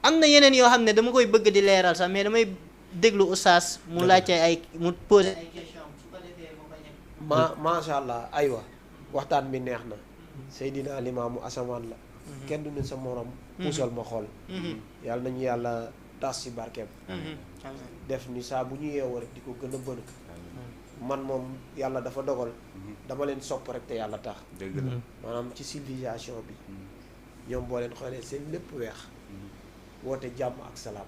am na yeneen yoo xam ne dama koy bëgg di leeral sax mais damay déglu oustaz mu laajte mu posé ay question su ko defee mu bañ a macha allah aywa waxtaan bi neex na Seydina Limaamu asamaan la kenn du ne sa morom puusal ma xool yàlla nañu yàlla tas ci barkeem def ni saa bu ñu yeewoo rek di ko gën a bëri man moom yàlla dafa dogal dama leen sopp rek te yàlla tax maanaam ci civilisation bi ñoom boo leen xoolee seen lépp weex woote jàmm ak salaam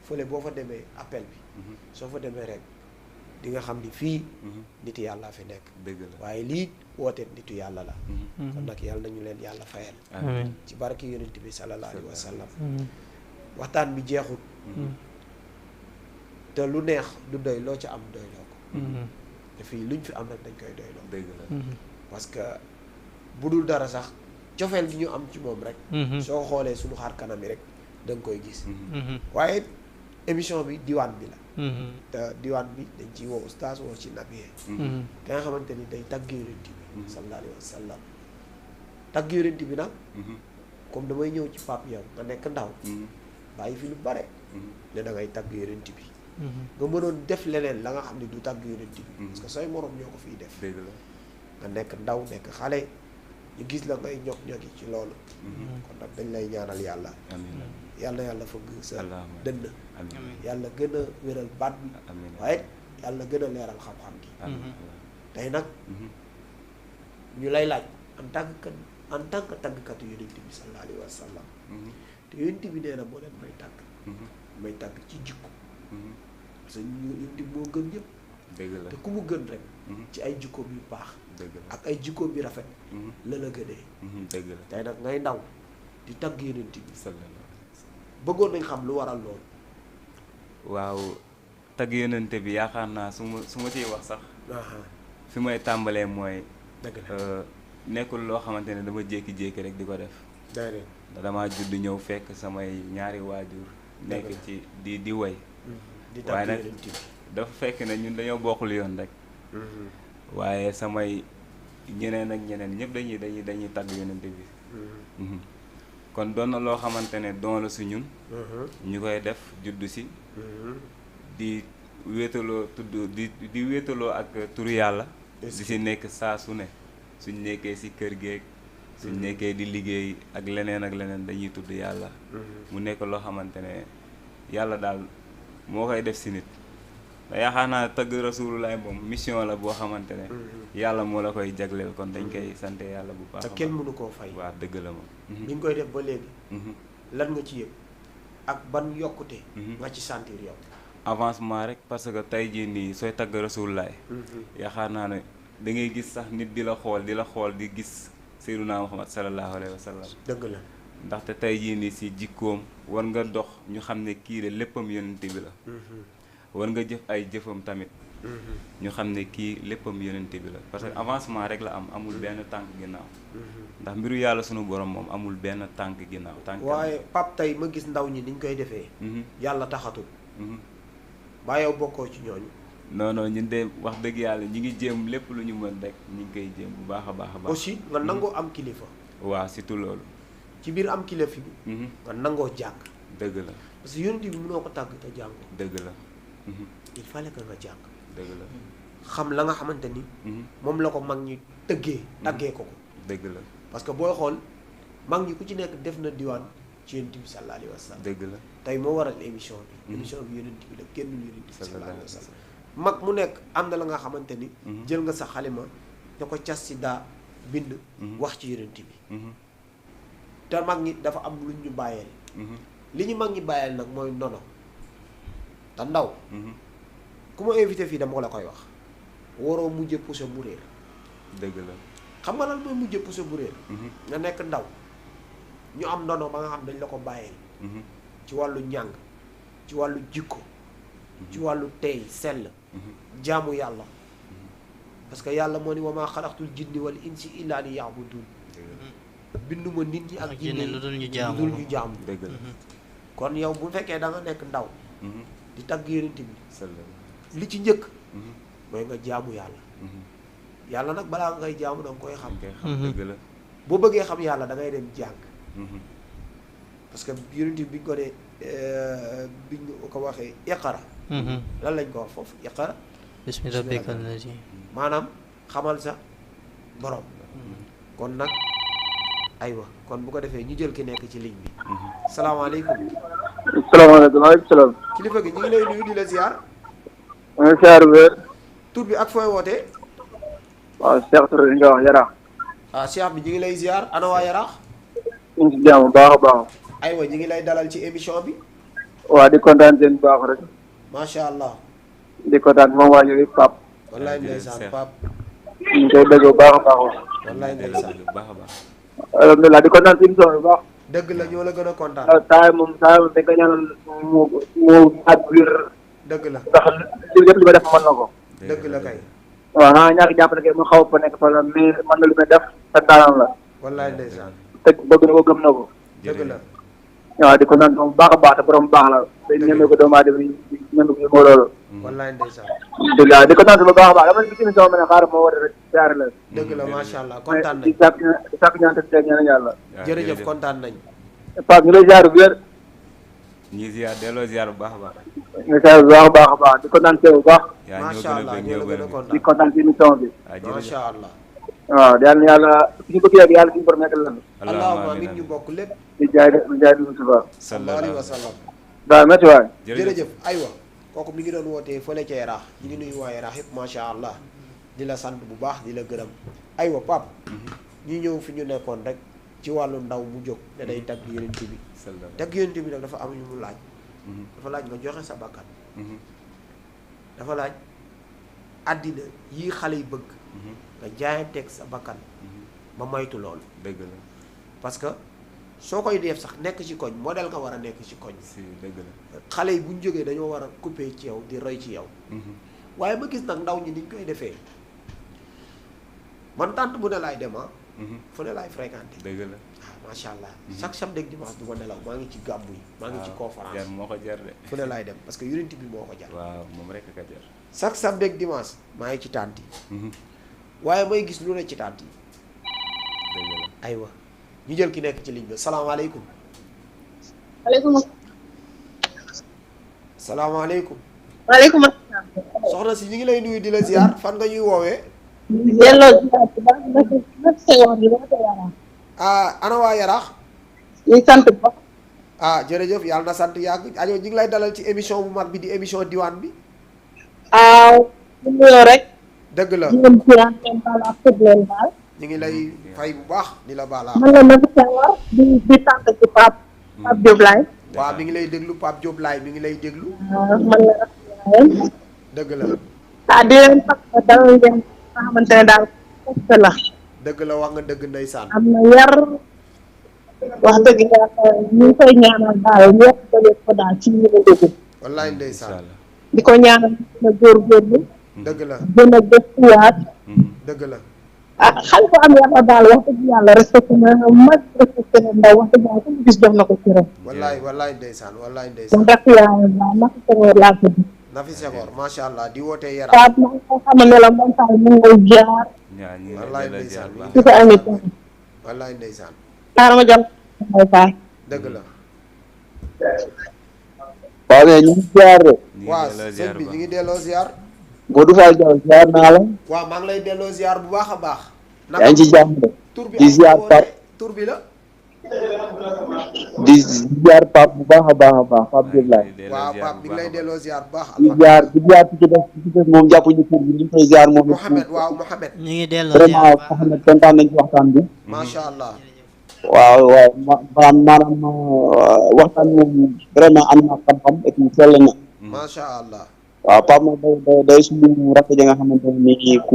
fële boo fa demee appel bi soo fa demee rek di nga xam ni fii nitu yàlla fi nekk waaye lii woote nitu yàlla la kon nag yàlla nañu leen yàlla fayal ci barki yonent bi sallallahu alayhi wa sallam waxtaan bi jeexut te lu neex du doy loo ca am doy loo ko te fii luñ fi am rek dañ koy doy loo parce que bu dul dara sax cofeel gi ñu am ci moom rek soo xoolee suñu xar kanam yi rek da nga koy gis waaye émission bi diwaan bi la te diwaan bi dañ ciy woo oustaz woo ci nabiyee ka nga xamante ni day tagg yonent bi sallallahu alayhi wa sallam tagg yonent bi nag comme damay ñëw ci pap yow nga nekk ndaw bàyyi fi lu bare ne da ngay tagg yonent bi nga mënoon def leneen la nga xam ne du tagg yonent bi parce que say morom ñoo ko fiy def nga nekk ndaw nekk xale ñu gis la ngay ñoki ci loolu kon nag dañ lay ñaanal yàlla yàlla fëgg sa dënn yàlla gën a wéral baat bi waaye yàlla gën a leeral xam-xam gi tey nag ñu lay laaj en tant que tàggkatu yonent bi sallallahu alayhi wa sallam te yonent bi nee na boo leen may tàgg ci jikko parce que yonent bi moo gën ñëpp dëgg la te ku mu gën rek ci ay jikkoom yu baax dëgg la ak ay jikkoom yu rafet la la gënee dëgg la tey nag ngay ndaw di tagg yonent bi sallallahu bëggoon nañ xam lu waral loolu waaw tagg yonente bi yaakaar naa su ma ciy wax sax fi may tàmbalee mooy dëgg la nekkul loo xamante ne dama jékki-jékki rek di ko def damaa judd ñëw fekk samay ñaari waajur nekk ci di woy di waaye tagg nag yonent bi dafa fekk ne ñun dañoo bokkul yoon rek waaye samay ñeneen ak ñeneen ñëpp dañuy tagg yonente bi kon doon na loo xamante ne doon la su ñun ñu koy def juddu si di wéetaloo di wéetaloo ak turu yàlla di si nekk saa su ne suñ nekkee si kër geeg suñ nekkee di liggéey ak leneen dañuy tudd yàlla mu nekk loo xamante ne yàlla daal moo koy def si nit da yaakaar naa tagg rasulullah moom mission la boo xamante ne yàlla moo la koy jagleel kon dañ koy sante yàlla bu baax te kenn mënu koo fay waaw dëgg la moom bi nga koy def ba léegi lan nga ci yëg ak ban yokkute nga ci sentir yow avancement rek parce que tey jii nii sooy tagg rasulullah yaakaar naa ne da ngay gis sax nit di la xool di gis Seydunaa Muhammad sallallahu alayhi wa sallam dëgg la ndaxte tey jii nii si jikkoom war nga dox ñu xam ne kii de léppam yonent bi la war nga jëf ay jëfam tamit ñu xam ne kii léppam yonent bi la parce que avancement rek la amul benn tànk ginnaaw ndax mbiru yàlla sunu borom moom amul benn tànk ginnaaw tànk waaye Pape tey ma gis ndaw ñi niñ koy defee yàlla taxatul baa yow bokkoo ci ñooñu non ñun de wax dëgg yàlla ñi ngi jéem lépp lu ñu mën rek ñi ngi koy jéem bu baax a baax aussi nga nangoo am kilifa waaw surtout loolu ci biir am kilifa bi nga nangoo jàng dëgg la parce que yonent bi mënoo ko tàgg te jàngoo dëgg la il fallait que nga jàng dëgg la xam la nga xamante ni moom la ko mag ñi tëggee taggee ko dëgg la parce que booy xool mag ñi ku ci nekk def na diwaan ci yonent bi sallallahu alayhi wa sallam dëgg la tey moo waral émission bi émission bi yonent bi la kenn lu yonent bi sallallahu alayhi wa sallam mag mu nekk am na la nga xamante ni jël nga sa xalima da ko cas si daa bind wax ci yonent bi te mag ñi dafa am lu ñu bàyyeel li ñu mag ñi bàyyeel nag mooy ndono te ndaw ku ma invité fii dama ko la koy wax waroo mujje pousse bu réer dëgg la xam nga lan mooy mujje pousse bu réer nga nekk ndaw ñu am ndono ba nga xam dañ la ko bàyyeel ci wàllu njàng ci wàllu jikko ci wàllu tey sell jaamu yàlla parce que yàlla moo ni wa maa xalaqtul jinni wal insi illa li ya'budun binduma nit ñi ak jinne lu dul ñu jaamu dëgg la kon yow bu fekkee da nga nekk ndaw di tagg yonent bi sallallahu li ci njëkk mooy nga jaamu yàlla yàlla nag balaa nga koy jaamu da nga koy xam dëgg la boo bëggee xam yàlla da ngay dem jàng parce que yonent bi ko ne biñ ko waxee iqara lan lañ ko wax foofu iqara bismi rabbika allazi maanaam xamal sa borom kon nag aywa kon bu ko defee ñu jël ki nekk ci ligne bi salaamaaleykum salaamaaleykum waaleykum salaam. kilifa gi ñu ngi lay nuyu di la ziar ma ngi ziar wér. tur bi ak fooy wootee waaw Cheikh Touré nga wax Yaraax. Cheikh bi ñu ngi lay ziar ana waa Yaraax ñu ngi si jàmm bu baax a baax. aywa ñu ngi lay dalal ci émission bi waaw di kontaan seen bu baax rek. macha allah di kontaan moom waa ñëw Pape. wallaay ndeysaan Pape ñu ngi koy dégg bu baax a baax wax. wallaay ndeysaan bu baax a baax alhamdulilah di kontaan si émission bi bu baax. dëgg la ñoo la gën a kontaan saa yi moom dañ ko ñaanal mu at biir dëgg la ndax lépp li ma def mën na ko. dëgg la kay waaw xanaa ñàkk jàppale kay mu xaw fa nekk fa la mais mën na lu may def sa daanam la. wallaay ndeysaan te bëgg na ko gëm na ko. dëgg la waaw di kontaan moom bu baax a baax te borom baax la. day ñeme ko doomu aadama yi ñeme ko moo loolu. wallaay ndeysaan di kontaan bu baax a baax dama ne bi émission bi ne xaaral moo woote rek jaare la. dëgg la macha allah kontaan nañ di sàkk ñaan te ñaan yàlla. jërëjëf kontaan nañ Pape ñu lay ziar bu wér. ñi ziar delloo ziar bu baax a baax ñu ziar bu baax a baax di kontaan bu baax. yaa ñoo macha gën a allah bëgg ñoo ñoo la gën gën a a bëgg kontaan di kontaan ci émission bi. macha allah waaw yal na yàlla suñu bëgg yàgg yàlla suñu borom nekkal la. allahumma amin ñu bokk lépp di jaay di Moustapha. sallallahu alayhi wa sallam waaw merci waay. jërëjëf aywa kooku mi ngi doon wootee fële ca Yaraax ñu ngi nuyu waa Yaraax yëpp macha allah di la sant bu baax di la gërëm aywa Pape ñu ñëw fi ñu nekkoon rek ci wàllu ndaw mu jóg ne day tagg yonent bi tagg yonent bi nag dafa am yu mu laaj dafa laaj nga joxe sa bakkan dafa laaj àddina yii xale yi bëgg nga jaayanteeg sa bakkan ba moytu loolu dëgg la parce que soo koy def sax nekk ci koñ modèle nga war a nekk ci koñ si dëgg la xale yi bu ñu jógee dañoo war a couper ci yow di roy ci yow waaye ma gis nag ndaw ñi niñ koy defee man tànt bu ne laay dem fu ne laay fréquenté dëgg la macha allah chaque samedi ak dimanche du ma nelaw maa ngi ci gàmmu yi maa ngi ci conférence jar moo ko jar de fu ne laay dem parce que yonent bi moo ko jar waaw moom rek ka jar chaque samedi ak dimanche maa ngi ci tànt yi waaye may gis lu ne ci tànt yi dëgg la aywa ñu jël ki nekk ci ligne bi salaamaaleykum waaleykum salaamaaleykum waaleykum asalaam. soxna si ñu ngi lay nuyu di la ziar fan nga ñuy woowee delloo ziar bu baax na seconde yi ba Yaraax. ana waa Yaraax ñu sant bu baax. jërëjëf yàlla na sant yàgg ajo ñu ngi lay dalal ci émission bu mag bi di émission diwaan bi ñu nuyoo rek. dëgg la ñu ngi ziar seen baal ak tëb leen baal. ñu ngi lay fay bu baax di la baala man la Nafi Senghor di sant ci Pape Diop Laye. waaw mi ngi lay déglu Pape Diop Laye mi ngi lay déglu man la Nafi. dëgg la di leen sax dalal ngeen nga xamante ne daal kese la. dëgg la wax nga dëgg ndeysaan am na yar wax dëgg yàlla ñu ngi koy ñaanal daal ñëpp dalee ko daal ci ñu dëgg. wallaay ndeysaan di ko ñaanal na góorgóorlu. dëgg la gën a gëstuwaat. dëgg la xale ko am yàlla daal wax dëgg yàlla respecté na mag respecté na ndaw wax dëgg yàlla ku gis jox na ko ci ren. wallaay ndeysaan wallaay kon ndeysaan rek yàlla daal Nafi Senghor laa tudd. Nafi Senghor macha allah di wootee Yaraax Pape maa ngi koy xamal ne la moom tamit mu ngi lay jaar. ñaa ñi wallaay la ndeysaan jar baax di ko amee tamit. wallaay ndeysaan xaaral ma jàll may faay. dëgg la waaw mais ñu ngi ziar de. waaw sëñ bi ñu ngi delloo ziar Modou Fall Diaw ziar naa la. waaw maa ngi lay delloo ziar bu baax a baax yaa ngi ci jàmm de. tur bi di ziar Pape tur bi la di ziar Pape bu baax a Pape Diop Laye. waaw Pape mi ngi lay delloo ziar bu baax di ziar ci des moom jàppuñu tur bi ñu ngi koy ziar moom. Mouhamed waaw Mouhamed ñu ngi delloo vraiment Mouhamed kontaan nañ ci waxtaan bi. macha allah waaw maanaam waxtaan moom vraiment am na xam-xam et puis sell na. macha allah waaw Pape nag day suñu rakk ja nga xamante ne nii ku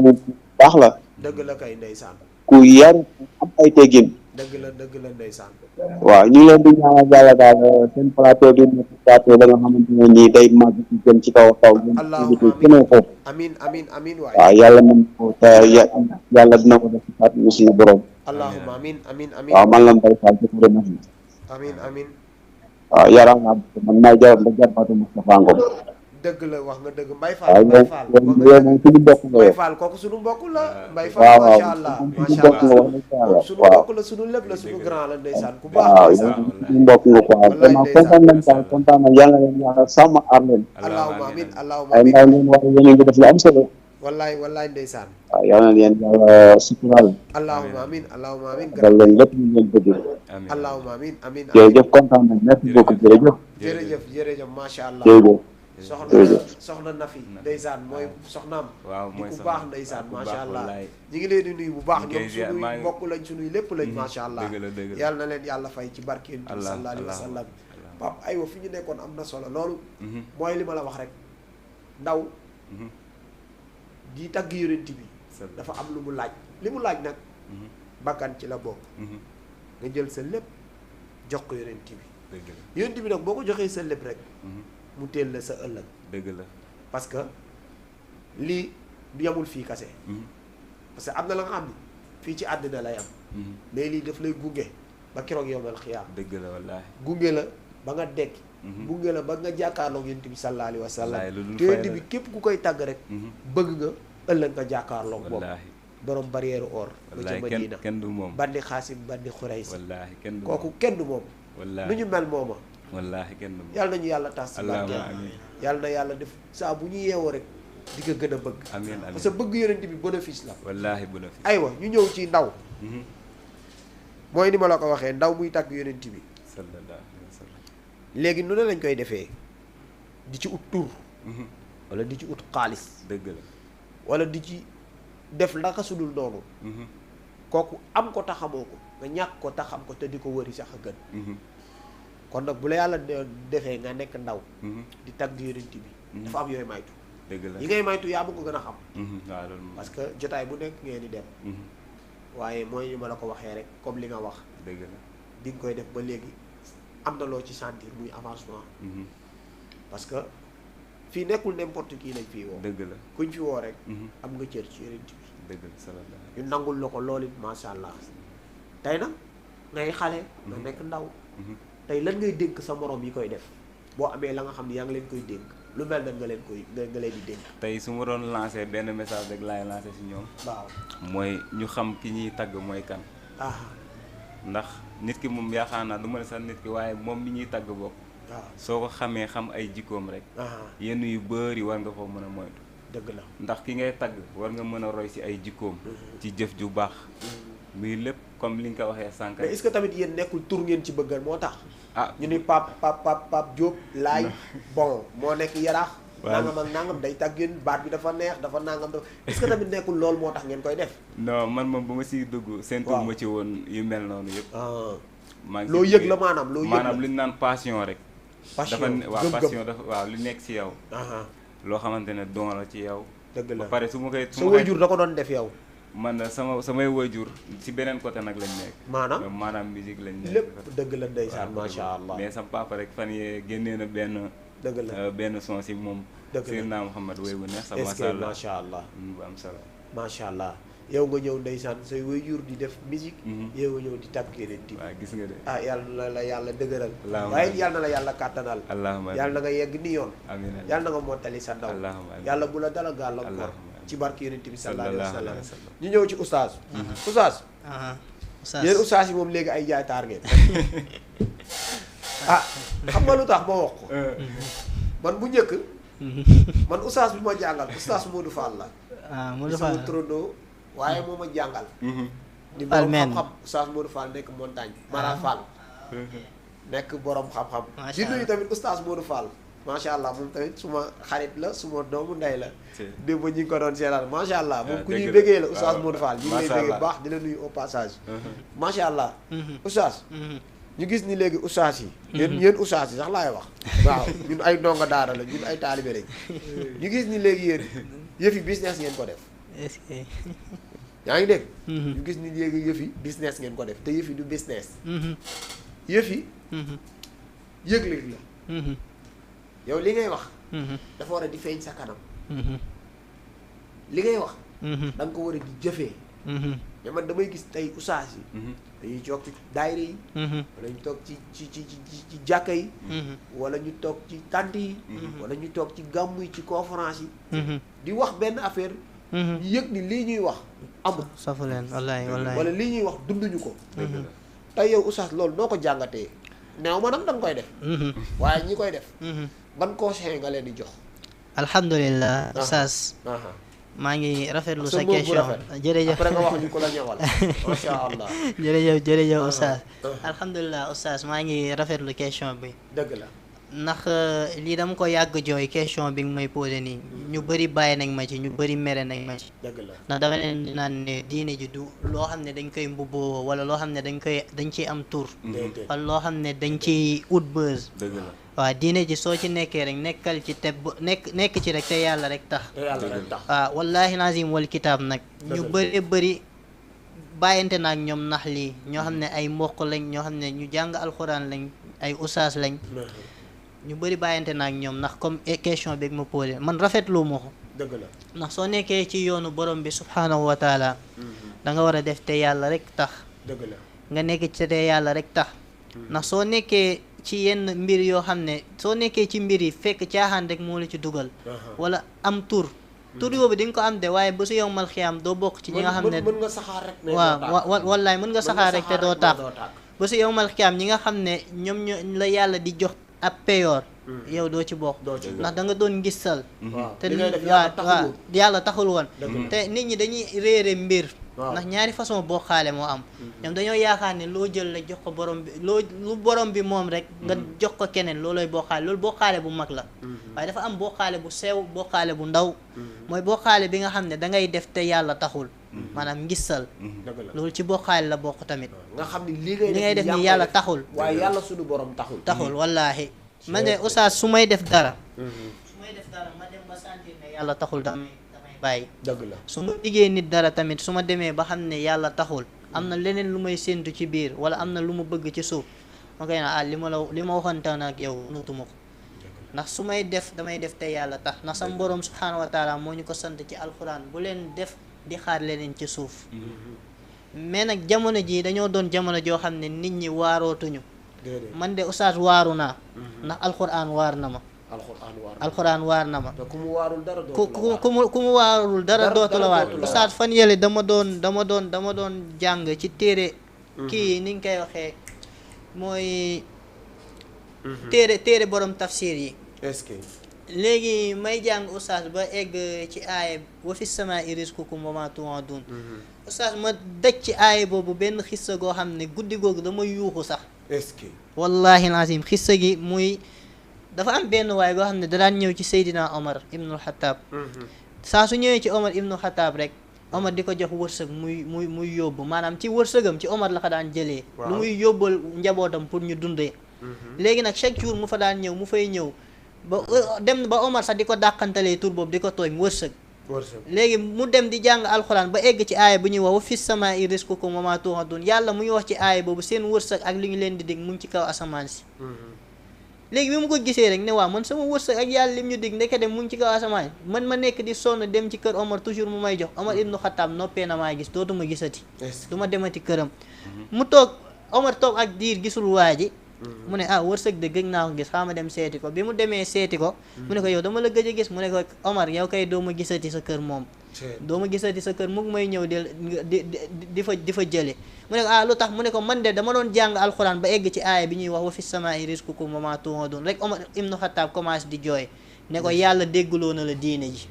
baax la. dëgg la kay ndeysaan ku yaru am ay teggin. dëgg la ndeysaan waaw ñu ngi leen di ñaanal yàlla daal seen plateau bi nekk plateau ba nga xamante ne nii day màgg ci jëm ci kaw kaw. allahumma gënee foofu. amin waay waaw yàlla mën ko te yàlla dina ko def ci kàttanu suñu borom. allahumma amin waaw man la Mbaye Fall jëkkër na fi. amin waaw yaram naa man maay jar jarbaatu Moustapha Ngom. dëgg la wax nga dëgg Mbaye waaw Fall loolu moom suñu mbokk nga Mbaye yow. Fall kooku suñu mbokk la Mbaye Fall waaw macha allah suñu macha mbokk nga allah wax dëgg yàlla suñu waaw. mbokk la suñu lépp la suñu grand la ndeysaan ku baax waaw ndeysaan suñu mbokk nga quoi vraiment kontaan nañ daal kontaan nañ yàlla leen yàlla sàmm aar leen. allahumma amin allahumma ay amin ndaw ngeen wax yéen a ngi def lu am solo. wallaay ndeysaan waaw yàlla na leen yàlla suturaal. allahumma amin dal leen lépp ñu leen bëgg. allahumma amin jërëjëf kontaan nañ merci beaucoup jërëjëf. jërëjëf macha allah jërëjëf. soxna Nafi ndeysaan mooy soxnaam waaw di mooy ku soxna baax ndeysaan ku macha baax allah wallaay. ñi ngi leen di nuyu bu baax ñu ngi ñoom koy ziar, suñuy maa ngi- mbokk lañ suñuy lépp lañ macha allah dëgg la yàlla na leen yàlla fay ci barke Yonent bi Allah, sallallahu alayhi wa Allah, sallam Allah. Pape aywa fi ñu nekkoon am na solo loolu Mhm, mooy li ma la wax rek ndaw mhm. di tagg Yonent bi Sa- dafa am lu mu laaj li mu laaj nag mhm, bakkan ci la bokk mhm. nga jël sa lépp jox ko Yonent bi dëgg la. Yonent bi nag boo ko joxee sa lépp rek Mhm, mu teel la sa ëllëg dëgg la. parce que lii du yamul fii kase Mhm, parce que am na la nga xam ni fii ci àddina lay am mhm. mais lii daf lay gunge ba keroog yowmal xiyaam dëgg la wallaahi. gunge la ba nga dekki Mhm. gunge la ba nga jàkkaarloog yonent bi sallallahu alayhi wa sallam Wallaahi, lu dul te fay yonent la. bi képp ku koy tàgg rek Mhm, bëgg nga ëllëg nga jàkkaarloog boobu wallaahi. borom barrière or ba ca wallaahi Madina kenn du moom. bandi xaasim bandi xuraysi wallaahi kenn du kooku moom. kenn du moom wallaahi lu ñu mel mooma wallaahi kenn du moom. yàlla nañu yàlla tas ci Allahumma barkeem amiin. yàlla na yàlla def saa bu ñu yeewoo rek di ko gën a bëgg amiin parce que amiin. bëgg yonent bi bénéfice la wallaahi bu la fi. aywa ñu ñëw ci ndaw Mhm, mooy ni ma la ko waxee ndaw muy tàgg yonent bi sallallahu alayhi wa sallam. léegi nu ne lañ koy defee di ci ut tur wala di ci ut xaalis dëgg la. wala di ci def naka sudul noonu kooku am ko taxamoo ko nga ñàkk ko taxam ko te di ko wëri sax a gën kon nag bu la yàlla defee nga nekk ndaw di tagg yonent bi dafa am yooyu maytu dëgg la yi ngay maytu yaa ma ko gën a xam waaw loolu moom parce que jotaay bu nekk ngeen di dem waaye mooy ni ma la ko waxee rek comme li nga wax dëgg la di nga koy def ba léegi am na loo ci sentir muy avancement parce que fii nekkul n'importe qui lañ fii woo dëgg la kuñ fi woo rek am nga cër ci yonent bi dëgg la sallallahu ñu nangul la ko loolu it macha allah tey nag ngay xale nga nekk ndaw tey lan ngay dénk sa morom yi koy def boo amee la nga xam ne yaa ngi leen koy dénk lu mel na nga leen koy nga leen di dénk tey su ma doon lancé benn message rek laay lancé si ñoom waaw mooy ñu xam ki ñuy tagg mooy kan ndax nit ki moom yaakaar naa du ma ne sax nit ki waaye moom mi ñuy tagg bopp waaw soo ko xamee xam ay jikkoom rek yenn yu bëri war nga ko mën a moytu dëgg la ndax ki ngay tagg war nga mën a roy si ay jikkoom ci jëf ju baax muy lépp comme li nga ko waxee sànq mais est-ce que tamit yéen nekkul tur ngeen ci bëggal moo tax ah ñu ni pap Diop laay bon moo nekk yaraax nangam ak nangam day tàgg yéen baat bi dafa neex dafa nangam dafa est-ce que tamit nekkul loolu moo tax ngeen koy def non man moom ba ma siy dugg seen tur ma ci woon yu mel noonu yëpp maa ngi loo yëg la maanaam loo yëg maanaam li ñu naan passion rek dafa waaw gëm-gëm. passion dafa waaw li nekk si yow loo xamante ne don la ci yow dëgg la ba pare su ma koy sa waajur da ko doon def yow man samay waajur si beneen côté nag lañ nekk maanaam musique lañ nekk lépp dëgg la ndeysaan macha allah mais sama papa rek fan yee génnee na dëgg la benn son si moom dëgg la Seydina Mouhamed wéy bu neex sa macha allah bu am solo macha allah yow nga ñëw ndeysaan say waajur di def musique yow nga ñëw di tàgg yeneen ti waaw gis nga de yàlla na la yàlla dëgëral Allahumma waaye yàlla na la yàlla kàttanal allahumma yàlla na nga yegg ni yoon amiin yàlla na nga mottali sa ndaw yàlla bu la dala gàllankoor Allahumma ci barke yonent bi sallallahu alayhi wa sallam wa sallam ñu ñëw ci oustaz oustaz yéen oustaz yi moom léegi ay jaay taar ngeen xam nga lu tax ma wax ko man bu njëkk man oustaz bi ma jàngal oustaz Modou Fall la Modou Fall sama turandoo waaye moo ma jàngal di borom Almen xam-xam oustaz Modou Fall nekk montagne Mara Fall nekk borom xam-xam di nuyu tamit oustaz Modou Fall macha allah moom tamit suma xarit la suma doomu ndey la démb ñi ngi ko doon seetaan macha allah moom ku ñuy bëggee la oustaz Modou Fall ñu ngi lay bëggee baax di la nuyu au passage macha allah oustaz ñu gis ni léegi oustaz yi yéen oustaz yi sax laay wax waaw ñun ay ndongo daara la ñun ay taalibe lañ ñu gis ni léegi yéen yëfi business ngeen ko def yaa ngi dégg ñu gis ni léegi yëfi business ngeen ko def te yëfi du business yëfi yëg-yëg la yow li ngay wax dafa war a di feeñ sa kanam li ngay wax da nga ko war a di jëfee mais man damay gis tey oustaz yi dañuy toog ci daayira yi wala ñu toog ci jàkka yi wala ñu toog ci tànt yi wala ñu toog ci gàmmu yi ci conférence yi di wax benn affaire ñu yëg ni lii ñuy wax amul safu leen wallaay wala lii ñuy wax dunduñu ko tey yow oustaz loolu noo ko jàngatee neew ma nag da nga koy def waaye ñi koy def ban conseil nga leen di jox alhamdulilah oustaz maa ngi rafetlu sa question jërëjëf après nga wax ñu ko la ñëwal macha allah jërëjëf oustaz alhamdulilah oustaz maa ngi rafetlu question bi dëgg la ndax lii dama ko yàgg jooy question bi nga may posé nii ñu bëri bàyyi nañ ma ci ñu bëri mere nañ ma ci dëgg la ndax dama leen di naan ne diine ji du loo xam ne dañ koy mbubboo wala loo xam ne dañ ciy am tur wala loo xam ne dañ ciy ut buzz dëgg la waaw diine ji soo ci nekkee rek nekkal ci te nekk ci rek te yàlla rek tax waaw wallahi nazim wal kitaab nag ñu bëri bàyyante naag ñoom nax lii ñoo xam ne ay mbokk lañ ñoo xam ne ñu jàng alxuraan lañ ay usaas lañ ñu bëri bàyyante naag ñoom ndax comme question bi ma posé man rafetlu ma ko dëgg la ndax soo nekkee ci yoonu borom bi subhaanahu wa taala da nga war a def te yàlla rek tax dëgg la nga nekk ci te yàlla rek tax ndax soo nekkee ci yenn mbir yoo xam ne soo nekkee ci mbir yi fekk caaxaan rek moo la ci dugal wala am tur boobu di nga ko am de waaye bu su yowmal xiyaam doo bokk ci ñi nga xam ne mën nga saxaar rek waaw wallaay mën nga saxaar rek te doo tàkk bu su yowmal xiyaam ñi nga xam ne ñoom ñoo la yàlla di jox ab peyoor yow doo ci bokk ndax da nga doon gisal te waaw yàlla taxul woon te nit ñi dañuy réere mbir ndax ñaari façon bokkaale moo am ñoom dañoo yaakaar ne loo jël rek jox ko borom bi lu borom bi moom rek nga jox ko keneen loolooy bokkaale loolu bokkaale bu mag la waaye dafa am bokkaale bu sew bokkaale bu ndaw mooy bokkaale bi nga xam ne da ngay def te yàlla taxul maanaam ngisal loolu ci bokkaale la bokk tamit nga xam ni li ngay def ni yàlla taxul waaye yàlla suñu borom taxul wallaahi man de oustaz su may def dara ma dem ba sentir ne yàlla taxul damay bàyyi dëgg la su ma liggéey nit dara tamit su ma demee ba xam ne yàlla taxul am na leneen lu may séntu ci biir wala am na lu ma bëgg ci suuf ma koy na li ma waxantaan ak yow nutuma ko ndax su may def damay def te yàlla tax ndax sama borom subhaanahu wa taala moo ñu ko sant ci alquran bu leen def di xaar leneen ci suuf mais nag jamono jii dañoo doon jamono joo xam ne nit ñi waarootuñu man de oustaz waaru naa ndax alquran waar na ma alquran waar na ma ku mu waarul dara ku mu waarul dara dootu la waar oustaz fan yële dama doon jàng ci téere kii ni nga koy waxee mooy téere borom tafsir yi est-ce que léegi may jàng oustaz ba egg ci aaya wa fi samaa'i rizqukum wa maa tu'aduun oustaz ma daj ci aaya boobu benn xissa goo xam ne guddi googu dama yuuxu sax est-ce que wallahi alazim xissa gi muy dafa am benn waay goo xam ne da daan ñëw ci Seydina Omar ibnul Xataab saa su ñëwee ci Omar ibnul Xataab rek Omar di ko jox wërsëg muy yóbbu maanaam ci wërsëgam ci Omar la ko daan jëlee lu muy yóbbal njabootam pour ñu dundee léegi nag chaque jour mu fa daan ñëw mu fay ñëw ba dem ba Omar sax di ko dàqantalee tur boobu di ko tooñ wërsëg léegi mu dem di jàng alxuraan ba egg ci aaya bu ñuy wax wa fi samaa'i rizqukum wa maa tu'aduun yàlla muy wax ci aaya boobu seen wërsëg ak li ñu leen di dig mu ngi ci kaw asamaan si léegi bi mu ko gisee rek ne waaw man sama wërsëg ak yàlla lim ñu dig ndeke dem mu ngi ci kaw asamaan man ma nekk di sonn dem ci kër Omar toujours mu may jox Omar ibnu Xattaab noppee na maa gis dootuma gisati du ma demati këram mu toog Omar toog ak diir gisul waa ji mu ne wërsëg de gëj naa ko gis xaama dem seeti ko bi mu demee seeti ko mu ne ko yow dama la gëj a gis mu ne ko Omar yow kay doo ma gisati sa kër moom doo ma gisati sa kër mu ngi may ñëw di fa jële mu ne ko lu tax mu ne ko man de dama doon jàng alxuraan ba egg ci aaya bi ñuy wax wa fi samaa'i rizqukum wa maa tu'aduun rek Omar ibnu Xattaab commencé di jooy ne ko yàlla déggloo na la diine ji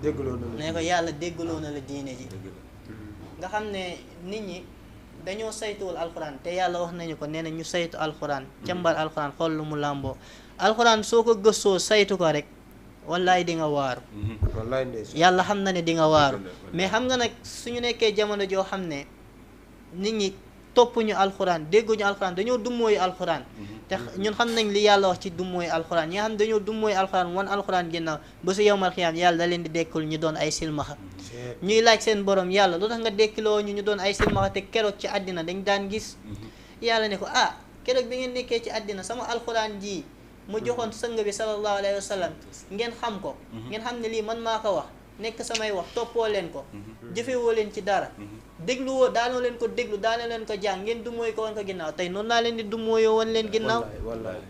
ne ko yàlla déggloo na la diine ji nga xam ne nit ñi dañoo saytuwul alxuraan te yàlla wax nañu ko nee na ñu saytu alxuraan càmbar alxuraan xool lu mu làmboo alxuraan soo ko gëstoo saytu ko rek wallaay di nga waaru yàlla xam na ne di nga waaru mais xam nga nag suñu nekkee jamono joo xam ne nit ñi toppuñu alxuraan dégguñu alxuraan dañoo dummóoyu alxuraan te ñun xam nañ li yàlla wax ci dummóoyu alxuraan ñi nga xam ne dañoo dummóoyu alxuraan wan alxuraan ginnaaw ba su yowmal xiyaam yàlla da leen di dekkul ñu doon ay silmaxa ñuy laaj seen borom yàlla lu tax nga dekkiloo ñu doon ay silmaxa te keroog ci àddina dañ daan gis yàlla ne ko keroog bi ngeen nekkee ci àddina sama alxuraan ji mu joxoon sëng bi sallallahu alayhi wa sallam ngeen xam ko ngeen xam ne lii man maa ko wax nekk samay wax toppoo leen ko jëfewoo leen ci dara dégluwoo daanoo leen ko déglu daanoo leen ko jàng ngeen dumooy ko woon ko ginnaaw tey noonu laa leen di dumooyoo woon leen ginnaaw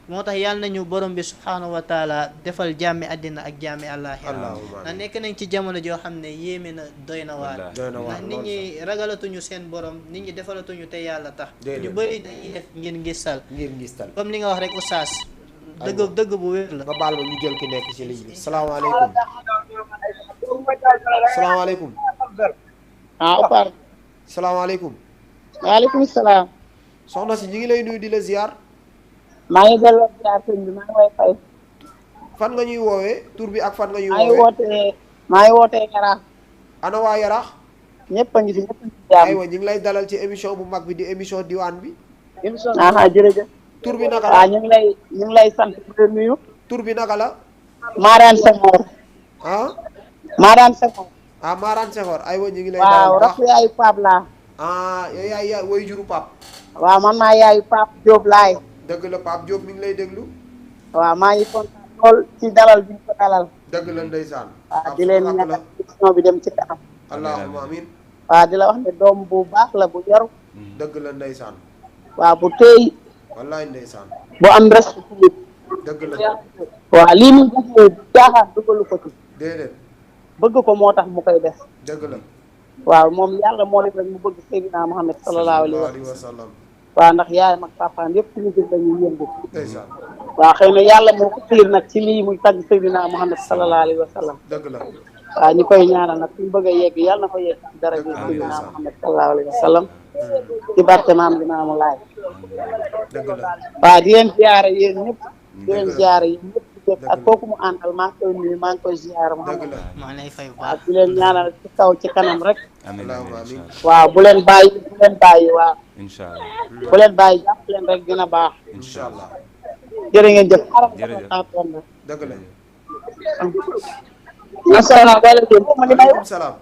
moo tax yàlla nañu borom bi subhaanahu wa taala defal jàmmi àddina ak jàmmi àllaaxira ndax nekk nañ ci jamono joo xam ne yéeme na doy na waar ndax nit ñi ragalatuñu seen borom nit ñi defalatuñu te yàlla tax ñu bëri dañuy def ngir ngistal comme li nga wax rek oustaz dëgg bu wér la nga baal ma ñu jël ki nekk ci ligne bi salaamaaleykum salaamaaleykum Oustaz salaamaaleykum waaleykum salaam soxna si ñu ngi lay nuyu di la ziar maa ngi delloo ziar sëñ bi maa ngi lay fay fan nga ñuy woowee tur bi ak fan nga ñuy maa ngi woowee wootee Yaraax ana waa Yaraax ñëpp a ngi fi ñëpp a ngi fi jàmm aywa ñu ngi lay dalal ci émission bu mag bi di émission diwaan bi jërëjëf tur bi naka la ñu ngi lay sant di la nuyu tur bi naka la Maaraan Senghor Maaraan Senghor Maaraan Senghor aywa ñu ngi lay waaw dalal bu baax rakk yaayu Pape laa yow yaay woy juru Pape waaw man maa yaayu Pape Diop laay dëgg la Pape Diop mi ngi lay déglu waaw maa ngi kontaan lool ci dalal bi ñu ko dalal dëgg la ndeysaan waaw di leen ñaanal émission bi dem ci kanam allahumma amin waaw di la wax ne doom bu baax la bu yaru dëgg la ndeysaan waaw bu tey wallaay ndeysaan bu am respect dëgg la waaw lii muy defee jaaxaat dugalu ko ci déedéet bëgg ko moo tax mu koy def dëgg la waaw moom yàlla moo def rek mu bëgg Seydina Muhammad sallallahu alayhi wa sallam waaw ndax yaayam ak papaam yëpp ci liggéey lañuy yëngu ndeysaan waaw xëy na yàlla moo ko xiir nag ci lii muy tagg Seydina Muhammad sallallahu alayhi wa sallam dëgg la waaw ñu koy ñaanal nag fi mu bëgg a yegg yàlla na ko yegg ci dara ji Amiin. Seydina Muhammad sallallahu alayhi wa sallam ci barke maam Limaamu Laay dëgg la waaw di leen ziyaare yéen ñëpp di leen Dëgg la. ziyaare yéen ñëpp di def ak la. kooku mu àndal maa ngi koy nuyu maa ngi koy ziyaare dëgg Muhammad la maa lay fay bu waaw baax di leen ñaanal ci kaw ci kanam rek amiin Allahumma amiin amiin. waaw bu leen bàyyi waaw incha allah bu leen bàyyi jàpp leen rek dina baax incha allah jërë ngeen jëf Jërëjëf. dëgg la asalaamaaleykum maaleykum salaam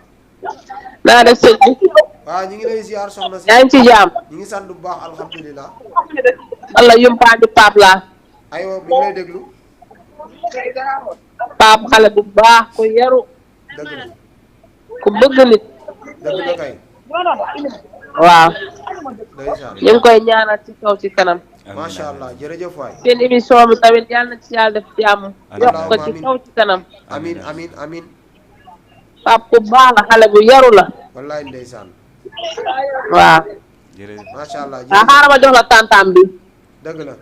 naa def sëñ bi waaw ñu ngi lay ziar soxna si yaa ngi ci jaam ñu ngi sant bu baax alhamdulilah walla yumpaañu paap laa aywa bi ñu lay déglu paap xale bu baax ku yaru dëgg la ku bëgg nit dëgg la kay waaw ndeysaan ñu ngi koy ñaanal ci kaw ci kanam macha allah jërëjëf waay seen émission bi tamit yàlla na ci yàlla def jàmm yokk ko ci kaw ci kanam amin amin amin paap ku baax la xale bu yaru la wallaay ndeysaan waaw jërëjëf macha allah waaw xaaral ma jox la tantam bi dëgg la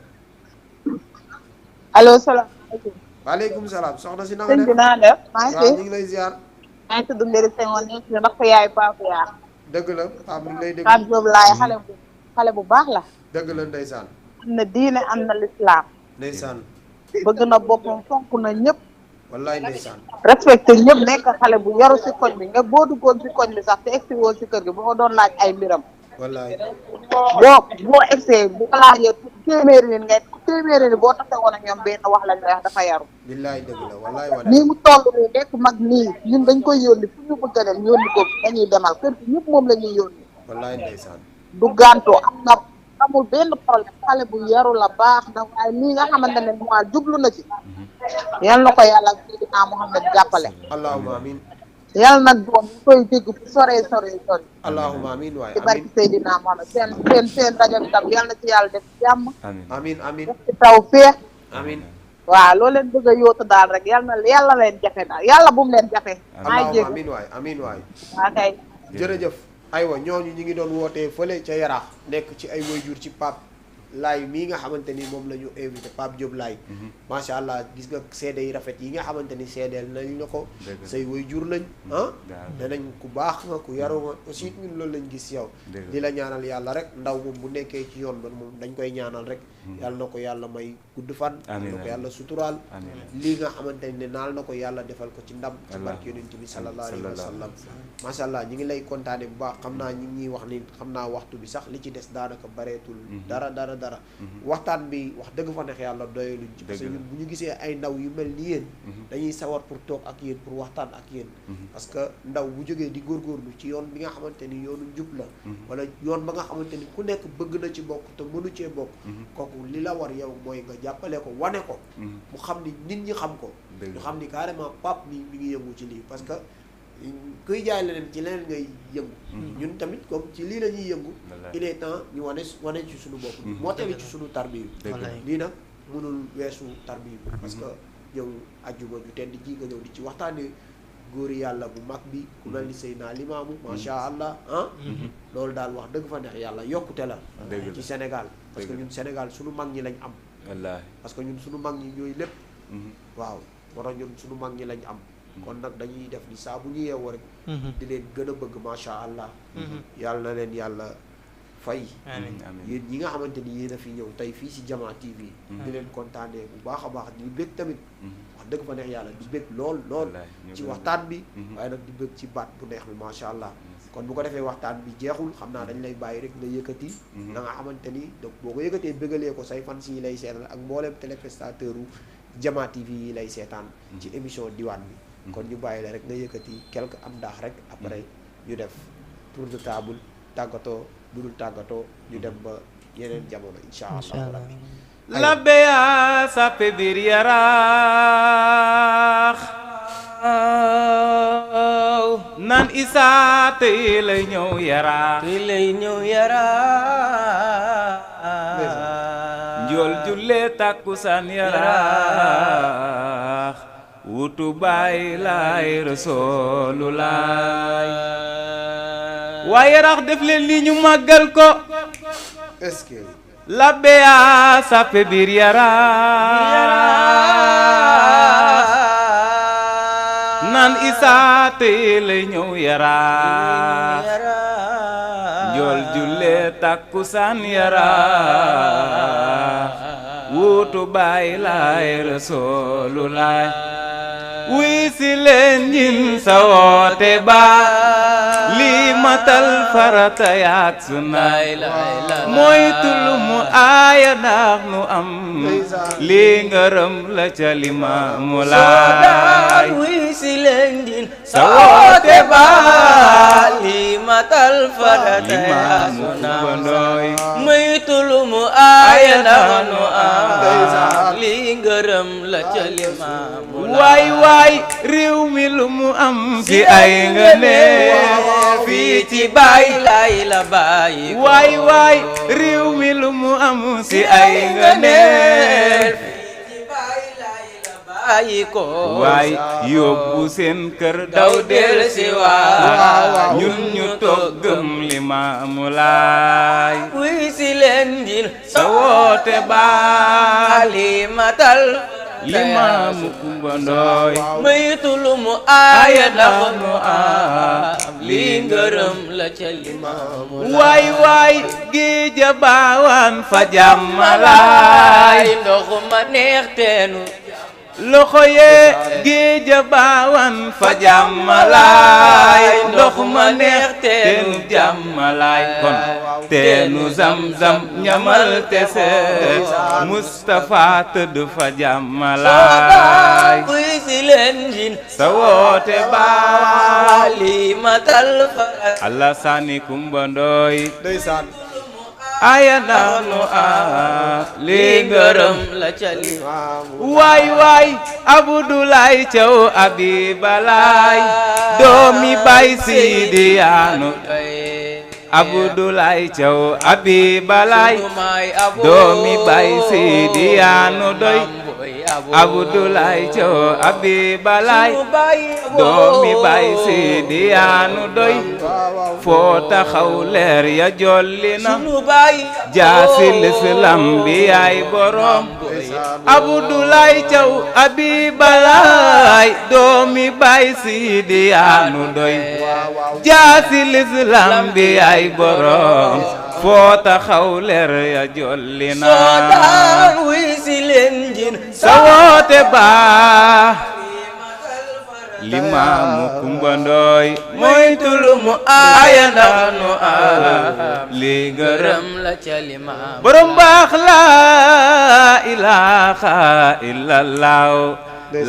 allo salaamaaleykum waaleykum salaam soxna si na nga sëñ bi def naa def maa ngi waaw fi ñu ngi lay ziar maa ngi tudd Mbiri Senghor nekk ci ndax yaay paap yaa dëgg la Pape mi ngi lay déglu paap Diop laay xale bu baax la dëgg la ndeysaan am na diine am na lislaam ndeysaan bëgg na boppam fonk na ñëpp wallaay ndeysaan respecté ñëpp nekk xale bu yaru si koñ bi nga boo duggoon si koñ bi sax te egsi woon si kër gi boo doon laaj ay mbiram wallaay boo egsee bu ko laajee téeméeri nit boo tase woon ak ñoom benn wax lañ lay wax dafa yaru billaay dëgg la wallaay wallaay nii mu toll nii nekk mag nii ñun dañ koy yónni fu ñu bëgg a dem yónni ko dañuy demal kër gi ñëpp moom la ñuy yónni wallaay ndeysaan du gàntu amul benn problème xale bu yaru la baax na waaye lii nga xamante ne moi jublu na ci yal na ko yàlla Seydina Muhammad jàppale allahumma amin yàlla nag doom ñu koy dégg fu sore allahumma amin waay ci barki amin Seydina Muhammad seen rajo bi tam yal na ci yàlla def jàmm amiin amin amin def ci taw féex amin waaw loo leen bëgg a yóotu daal rek yàlla leen jafe daal yàlla bu mu leen jafe maa ngi allahumma jégg amin waay amin waay waa kay jërëjëf aywa ñooñu ñi ngi doon wootee fële ca Yaraax nekk ci ay waajur ci Pape Laay mii nga xamante ni moom la ñu invité Pape Diop Laay macha allah gis nga seede yi rafet yi nga xamante ni seedeel nañ la ko say waajur lañ danañ ku baax nga ku yaru nga aussi ñun loolu lañ gis yow di la ñaanal yàlla rek ndaw moom bu nekkee ci yoon ba moom dañ koy ñaanal rek yàlla na ko yàlla may gudd fan yàlla na ko yàlla suturaal lii nga xamante ne naal na ko yàlla defal ko ci ndam ci barke yonent bi sallallahu alayhi wa sallam macha allah ñi ngi lay kontaane bu baax xam naa ñi ngi ñuy wax ni xam naa waxtu bi sax li ci des daanaka bareetul dara waxtaan bi wax dëgg fa neex yàlla doyaluñ ci parce que ñun bu ñu gisee ay ndaw yu mel ni yéen dañuy sawar pour toog ak yéen pour waxtaan ak yéen parce que ndaw bu jógee di góorgóorlu ci yoon bi nga xamante ni yoonu njub la wala yoon ba nga xamante ni ku nekk bëgg na ci bokk te mënu cee bokk kooku li la war yow mooy nga jàppale ko wane ko mu xam ni nit ñi xam ko ñu xam ni carrément Pape mi ngi yëngu ci lii parce que kuy jaay leneen ci leneen ngay yëngu ñun tamit comme ci lii la ñuy yëngu il est temps ñu wane ci suñu bopp moo tali ci suñu tarbiyu lii nag mënul weesu tarbiyu parce que yow ajjuma ju tedd ji nga ñëw di ci waxtaane góori yàlla bu mag bi ku mel ni Seydina Limaamu macha allah loolu daal wax dëgg fa neex yàlla yokkute la ci Sénégal parce que ñun Sénégal suñu mag ñi lañ am wallaahi parce que ñun suñu mag ñi ñooy lépp waaw moo tax ñun suñu mag ñi lañ am kon nag dañuy def ni saa bu ñu yeewoo rek di leen gën a bëgg macha allah yàlla na leen yàlla fay yéen ñi nga xamante ni yéen a fi ñëw tey fii si Jama TV di leen kontaanee bu baax a baax di bëgg tamit wax dëgg fa neex yàlla di bëgg lool ci waxtaan bi waaye nag di bëgg ci baat bu neex bi macha allah kon bu ko defee waxtaan bi jeexul xam naa dañ lay bàyyi rek nga yëkkati da nga xamante ni donc boo ko yëkkatee bëggalee ko say fans yi lay seetaan ak mbooleem téléspectateur u Jama TV yi lay seetaan ci émission diwaan bi kon ñu bàyyi la rek nga yëkkati quelque am daax rek après ñu def tour de table tàggatoo bu dul tàggatoo ñu dem ba yeneen jamono incha allah rabbi labbe yaa sappe biir Yaraax naan Isaa tey lay ñëw Yaraax njool julle takkusaan Yaraax wutu baay laay Rasuulu laay waaye Yaraax def leen li ñu màggal ko est-ce que labbe yaa sappe biir Yaraax naan saa tey lay ñëw Yaraax njool julle takkusaan Yaraax wuutu Baay Laay Rasuulullaay wuy si leen njin sa woote ba lii matal farata yaak sunna mooy tulu mu aaya ndax nu am lii ngërëm la ca Limaamu Laay wuy si leen njin sa woote ba lii matal farata yaak sunna mooy tulu mu aaya ndax nu am lii ngërëm la ca Limaamu Laay waay réew mi lu mu am ci ay ngëneel fii ci Baay Laay la bàyyi ko waay réew mi lu mu am ci ay ngëneel bàyyi ko waay yóbbu seen kër daw del si waa ñun ñu toog gëm Limaamu Laay wuy si leen njin sa woote baa li matal Limaamu Kumba Ndooy maytu lu mu aaya ndax nu am lii ngërëm la ca Limaamu Laay waay géeja baawaan fa jàmmalaay ndox ma neex teenu loxo yee géeja baawan fa jàmmalaay ndox ma neex teenu jàmmalaay kon teenu zam-zam ñamal te seet Mustafa tëdd fa jàmmalaay wuy si leen njin sa woote baa li matal Alassane Kumba Ndooy ndeysaan aya ndax nu lii ngërëm la ca Limaamu waay Abdoulaye Thiaw Abibalaay doomi Baay Sidi Yaanu Abdoulaye Thiaw Abibalaay doomi Baay Sidi Yaanu doy Abdoulaye Thiaw Abibalaay doomi Baay Sidi Yaanu doy foo taxaw leer ya jolli na jaasi l'islam bi yaay borom Abdoulaye Thiaw Abibalaay doomi Baay Sidi Yaanu doy jaasi l'islam bi yaay borom foo taxaw leer ya jolli na wuy si leen njin sa woote baa Limaamu Kumba Ndooy mooy tulu mu aaya ndax nu am li ngërëm la ca Limaamu borom baax laa ilaaha illallah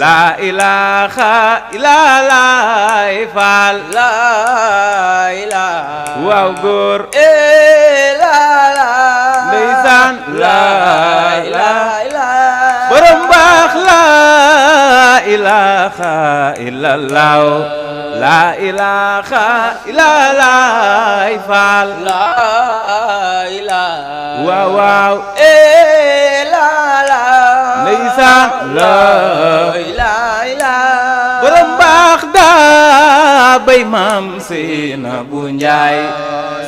laa ilaaha illallah faal laa ilaaha waaw góor ndeysaan laa ilaaha borom baax laa ilaaha illallah laa ilaaha illallah faal laa ilaaha waaw ndeysaan laa ilaaha borom baax daa bay maam Seena bu Njaay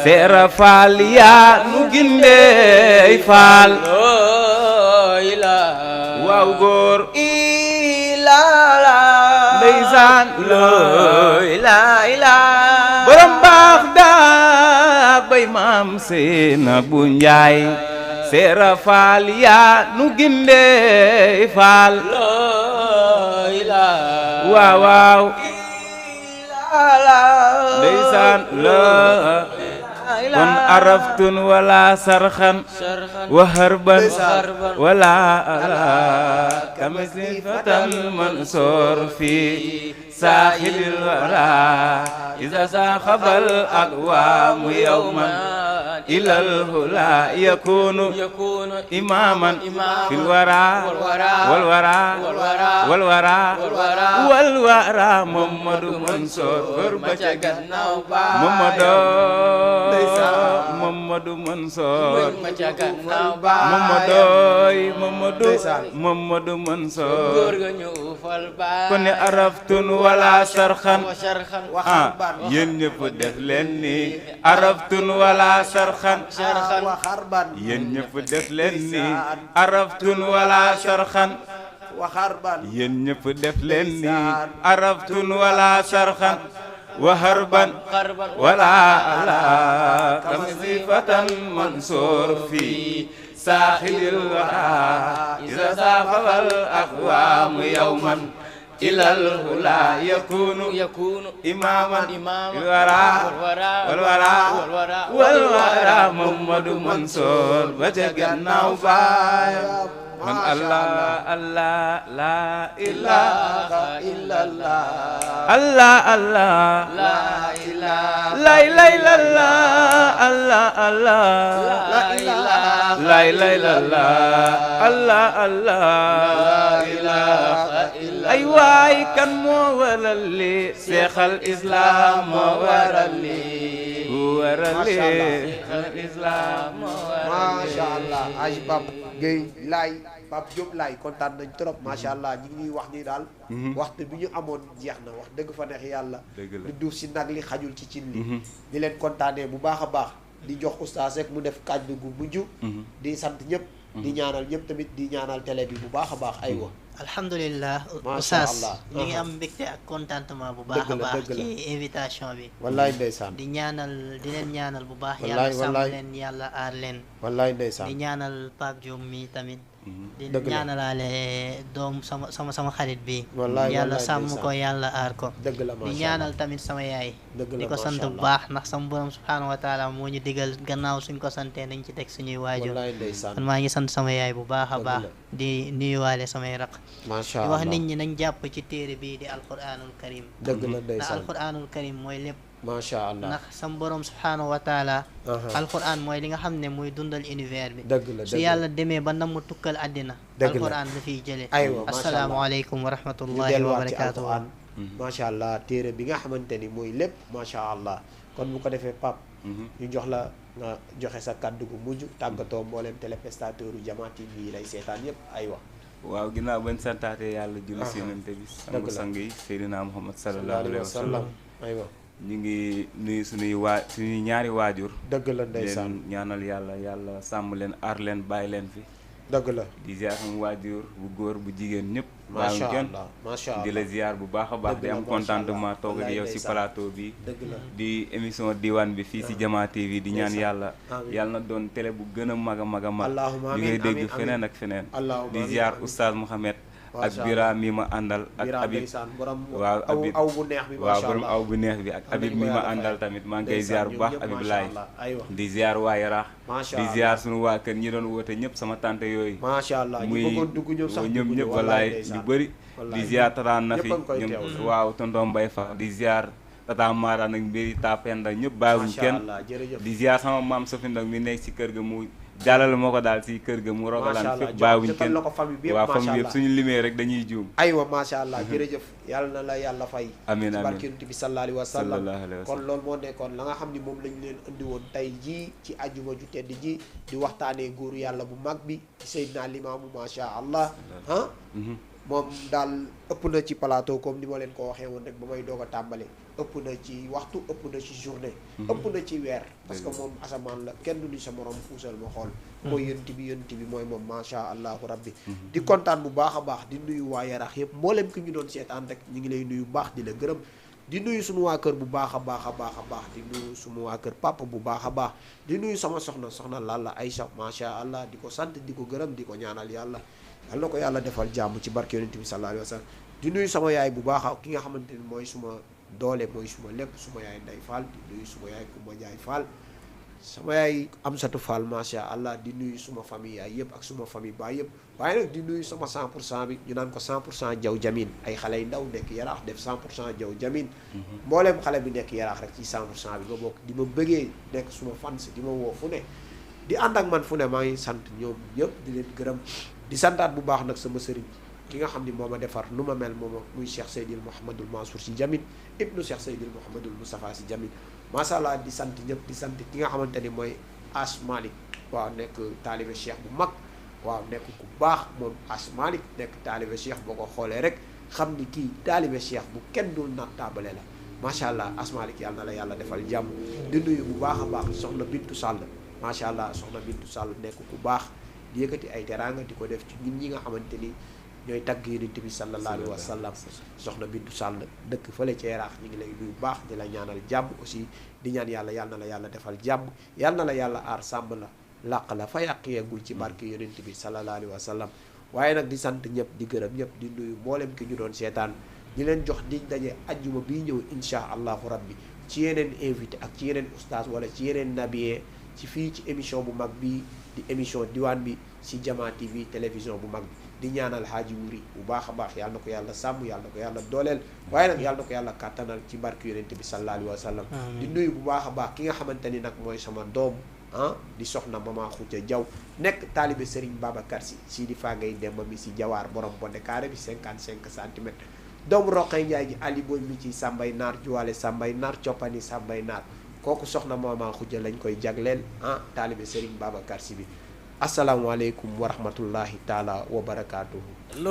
seera faal yaa nu gindey faal waaw góor ndeysaan borom baax daa bay maam Seena bu Njaay seera faal yaa nu gindey faal waaw ndeysaan kon araftun wala sarxan wa harban wala ala kamisli fatal mansur fi saaxilil wara iza saaxabal aqwaamu yawman ilal hula yakunu imaman fil wara wal wara Muhammadu Mansour góor ba ca gannaaw ba Muhammadu Mansour Muhammadu Mansour góor ga ñu fal ba kon ne araftun wala sarxan yéen ñëpp def leen ni araftun wala sarxan yéen ñëpp def leen ni araftun wala sarxan وخربا yéen ñëpp def leen ni ndeysaan. arabtun wala sarxan wa harban xarban wala ala kamsifatan mansoor fi saaxilil wara iza saafal aqwaamu yawman ilal hula yakunu imaman walwara Mamadu Mansoor ba ca gannaaw baayam man Allah Allah la ilaha illallah Allah Allah la ilaha la ilaha illallah Allah Allah la ilaha la ilaha illallah Allah Allah la ilaha ay waay kan moo waral li seexal islam moo waral li seexal islam moo waral li macha allah aj Pape Gueye Laye Pape Diop Laye kontaan nañ trop macha allah ñi ngi ñuy wax ni daal waxtu bi ñu amoon jeex na wax dëgg fa neex yàlla lu duuf si nag li xajul ci cin li di leen kontaanee bu baax a baax di jox oustaz rek mu def kàddu gu mujj di sant ñëpp di ñaanal ñëpp tamit di ñaanal télé bi bu baax a baax aywa alhamdulilah Masha Oustaz Allah. ñu ngi am mbégte ak contentement bu baax a Dëgg la, baax dëgg la. ci invitation bi wallaay ndeysaan di ñaanal di leen ñaanal bu baax Wallaay, yàlla sàmm wallaay. leen yàlla aar leen wallaay di ndeysaan ñaanal Pape Diop mi tamit di Dëgg la. ñaanalaale doom sama xarit bi Wallaay, yàlla wallaay, sàmm ndeysaan. ko yàlla aar ko dëgg la di macha ñaanal allah tamit sama yaay dëgg la di ko sant macha bu allah. baax ndax sama borom subhaanahu wa taala moo ñu digal gannaaw suñ ko santee nañ ci teg suñuy waajur wallaay ndeysaan kon maa ngi sant sama yaay bu baax a Dëgg baax la. di nuyuwaale samay raq macha di allah wax nit ñi nañ jàpp ci téere bii di alquranul karim dëgg la ndax ndeysaan alquranul karim mooy lépp macha allah ndax sam borom subhaanahu wa taala Aha. alquran mooy li nga xam ne muy dundal univers bi dëgg la su dëgg la yàlla demee ba nam mu tukkal àddina Dëgg la. alquran la fiy jële aywa macha allah asalaamaaleykum wa ñu rahmatullahi wa delluwaat ci barakatuhu alquran macha allah téere bi nga xamante ni mooy lépp macha allah kon bu ko defee Pape ñu jox la nga joxe sa kàddu gu mujj tàggatoo mbooleem téléspectateur u Jama TV yi lay seetaan yépp aywa waaw ginnaaw bañ santaate yàlla julli si yonent bi Dëgg la. sang yi Seydina Muhammad sallallahu alayhi wa sallam aywa ñu ngi nuyu suñuy ñaari waajur dëgg la ndeysaan leen ñaanal yàlla sàmm leen aar leen bàyyi leen fi dëgg la di ziar sama waajur bu góor bu jigéen ñëpp macha bàyyiwuñ kenn allah macha allah di la ziar bu baax a baax Dëgg di la, am macha contentement allah. toog di yow si Wallaay plateau bi dëgg la di émission diwaan bi fii si Jama TV di ñaan Ndeysaan. yàlla Amiin. yàlla na doon télé bu gën a mag a mag a mag Allahumma ñu ngay amiin, dégg amiin, feneen amiin. ak feneen Allahumma di amiin, ziar amiin. oustaz Mouhamed ak Macha Bira mi ma àndal ak Bira Habib ndeysaan borom waaw aw Habib aw bu neex bi waaw macha borom allah aw bu neex bi ak Habib mi ma àndal tamit maa ngi koy ziar bu baax Habib Laay aywa di ziar waa Yaraax macha di allah ziar suñu waa kër ñi doon woote ñëpp sama tante yooyu macha allah ñu bëggoon dugg ñoom sax ñoom dugg ñëpp ñu, wallaay ndeysaan. ñu bëri Wallaay. di ziar tataan na fi Ñëpp a ngi koy ñoom teewlu. waaw tonton Mbaye Fa di ziar tata Mara nag mbiri tapenda ñëpp bàyyiwuñ macha kenn allah jërëjëf di ziar sama maam Sofi Ndong mi nekk si kër ga mu jàllale moo ko daal si kër ga mu macha rogalaan allah fépp bàyyiwuñ jotal kenn la ko famille bi yëpp waaw macha famille yëpp allah suñu limee rek dañuy juum aywa macha allah jërëjëf yàlla na la yàlla fay amiin ci amiin barke Yonent bi sallallahu alayhi wa sallam sallallahu alayhi wa kon sallam loolu moo nekkoon la nga xam ni moom lañ leen indi woon tey jii ci ajuma ju tedd ji di waxtaanee góoru yàlla bu mag bi Seydina Limaamu macha allah ah moom daal ëpp na ci plateau comme ni ma leen ko waxee woon rek ba may doog a tàmbale ëpp na ci waxtu ëpp na ci journée ëpp na ci weer parce que moom asamaan la kenn du ni sa morom fuusal ma xool mooy yonent bi mooy moom macha allahu rabbi di kontaan bu baax a baax di nuyu waa Yaraax yëpp mboolem ki ñu doon seetaan rek ñu ngi lay nuyu baax di la gërëm di nuyu suñu waa kër bu baax a baax a baax a baax di nuyu suñu waa kër papa bu baax a baax di nuyu sama soxna Lalla Aïcha macha allah di ko sant di ko gërëm di ko ñaanal yàlla yal na ko yàlla defal jàmm ci barke yonent bi sallallahu alayhi wa sallam di nuyu sama yaay bu baax ki nga xamante ni mooy suma doole mooy suma lépp suma yaay Ndey Fall di nuyu suma yaay Kumba Jaay Fall sama yaay Amsatu Fall macha allah di nuyu suma famille yaay yëpp ak suma famille baay yëpp waaye nag di nuyu sama 100 pour cent bi ñu naan ko 100 pour cent Jaw Jamin ay xale yu ndaw nekk Yaraax def 100 pour cent Jaw Jamin mbooleem xale bi nekk Yaraax rek ci 100 pour cent bi nga bokk di ma bëggee nekk suma fans di ma woo fu ne di ànd ak man fu ne maa ngi sant ñoom ñëpp di leen gërëm di santaat bu baax nag sama sëriñ ki nga xam ni moo ma defar nu ma mel moom muy Cheikh Seydil Mouhamadul Mansour si Jamil ibnu Cheikh Seydil Mouhamadul Moustapha si Jamil macha allah di sant ñëpp di sant ki nga xamante ni mooy As Malick waaw nekk taalibe Cheikh bu mag waaw nekk ku baax moom As Malick nekk taalibe Cheikh boo ko xoolee rek xam ni kii taalibe Cheikh bu kenn dul naat taabale la macha allah As Malick yàlla na la yàlla defal jàmm di nuyu bu baax a baax soxna Bintu Sall macha allah soxna Bintu Sall nekk ku baax di yëkkati ay teraanga di ko def ci ñun ñi nga xamante ni ñooy tagg yonent bi sallallahu alayhi wa sallam soxna Bintu Sall dëkk fële ci Yaraax ñu ngi lay nuyu bu baax di la ñaanal jàmm aussi di ñaan yàlla yal na la yàlla defal jàmm yal na la yàlla aar sàmm la làq la fa yàq yeggul ci barke yonent bi sallallahu alayhi wa sallam waaye nag di sant ñëpp di gërëm ñëpp di nuyu mboolem ki ñu doon seetaan di leen jox di daje ajjuma bii ñëw insha allahu rabbi ci yeneen invité ak ci yeneen oustaz wala ci yeneen nabiyee ci fii ci émission bu mag bi di émission diwaan bi ci Jama TV télévision bu mag bi di ñaanal Haaji Wuri bu baax a baax yàlla na ko yàlla sàmm yàlla na ko yàlla dooleel waaye nag yàlla na ko yàlla kàttanal ci barke yonent bi sallallahu alayhi wa sallam di nuyu bu baax a baax ki nga xamante ni nag mooy sama doom di soxna Mama Khoutia Diaw nekk taalibe Serigne Babacar si di faa ngay demba mi si jawaar borom bonde carré bi 55 centimètres doomu Roqay Njaay ji Ali Boy mi ci Sambay Naar Juwaale Sambay Naar coppani Sambay Naar kooku soxna Mama Khoutia lañ koy jagleel taalibe Serigne Babacar si bi asalaamaaleykum wa rahmatullahi taala wa barakaatuhu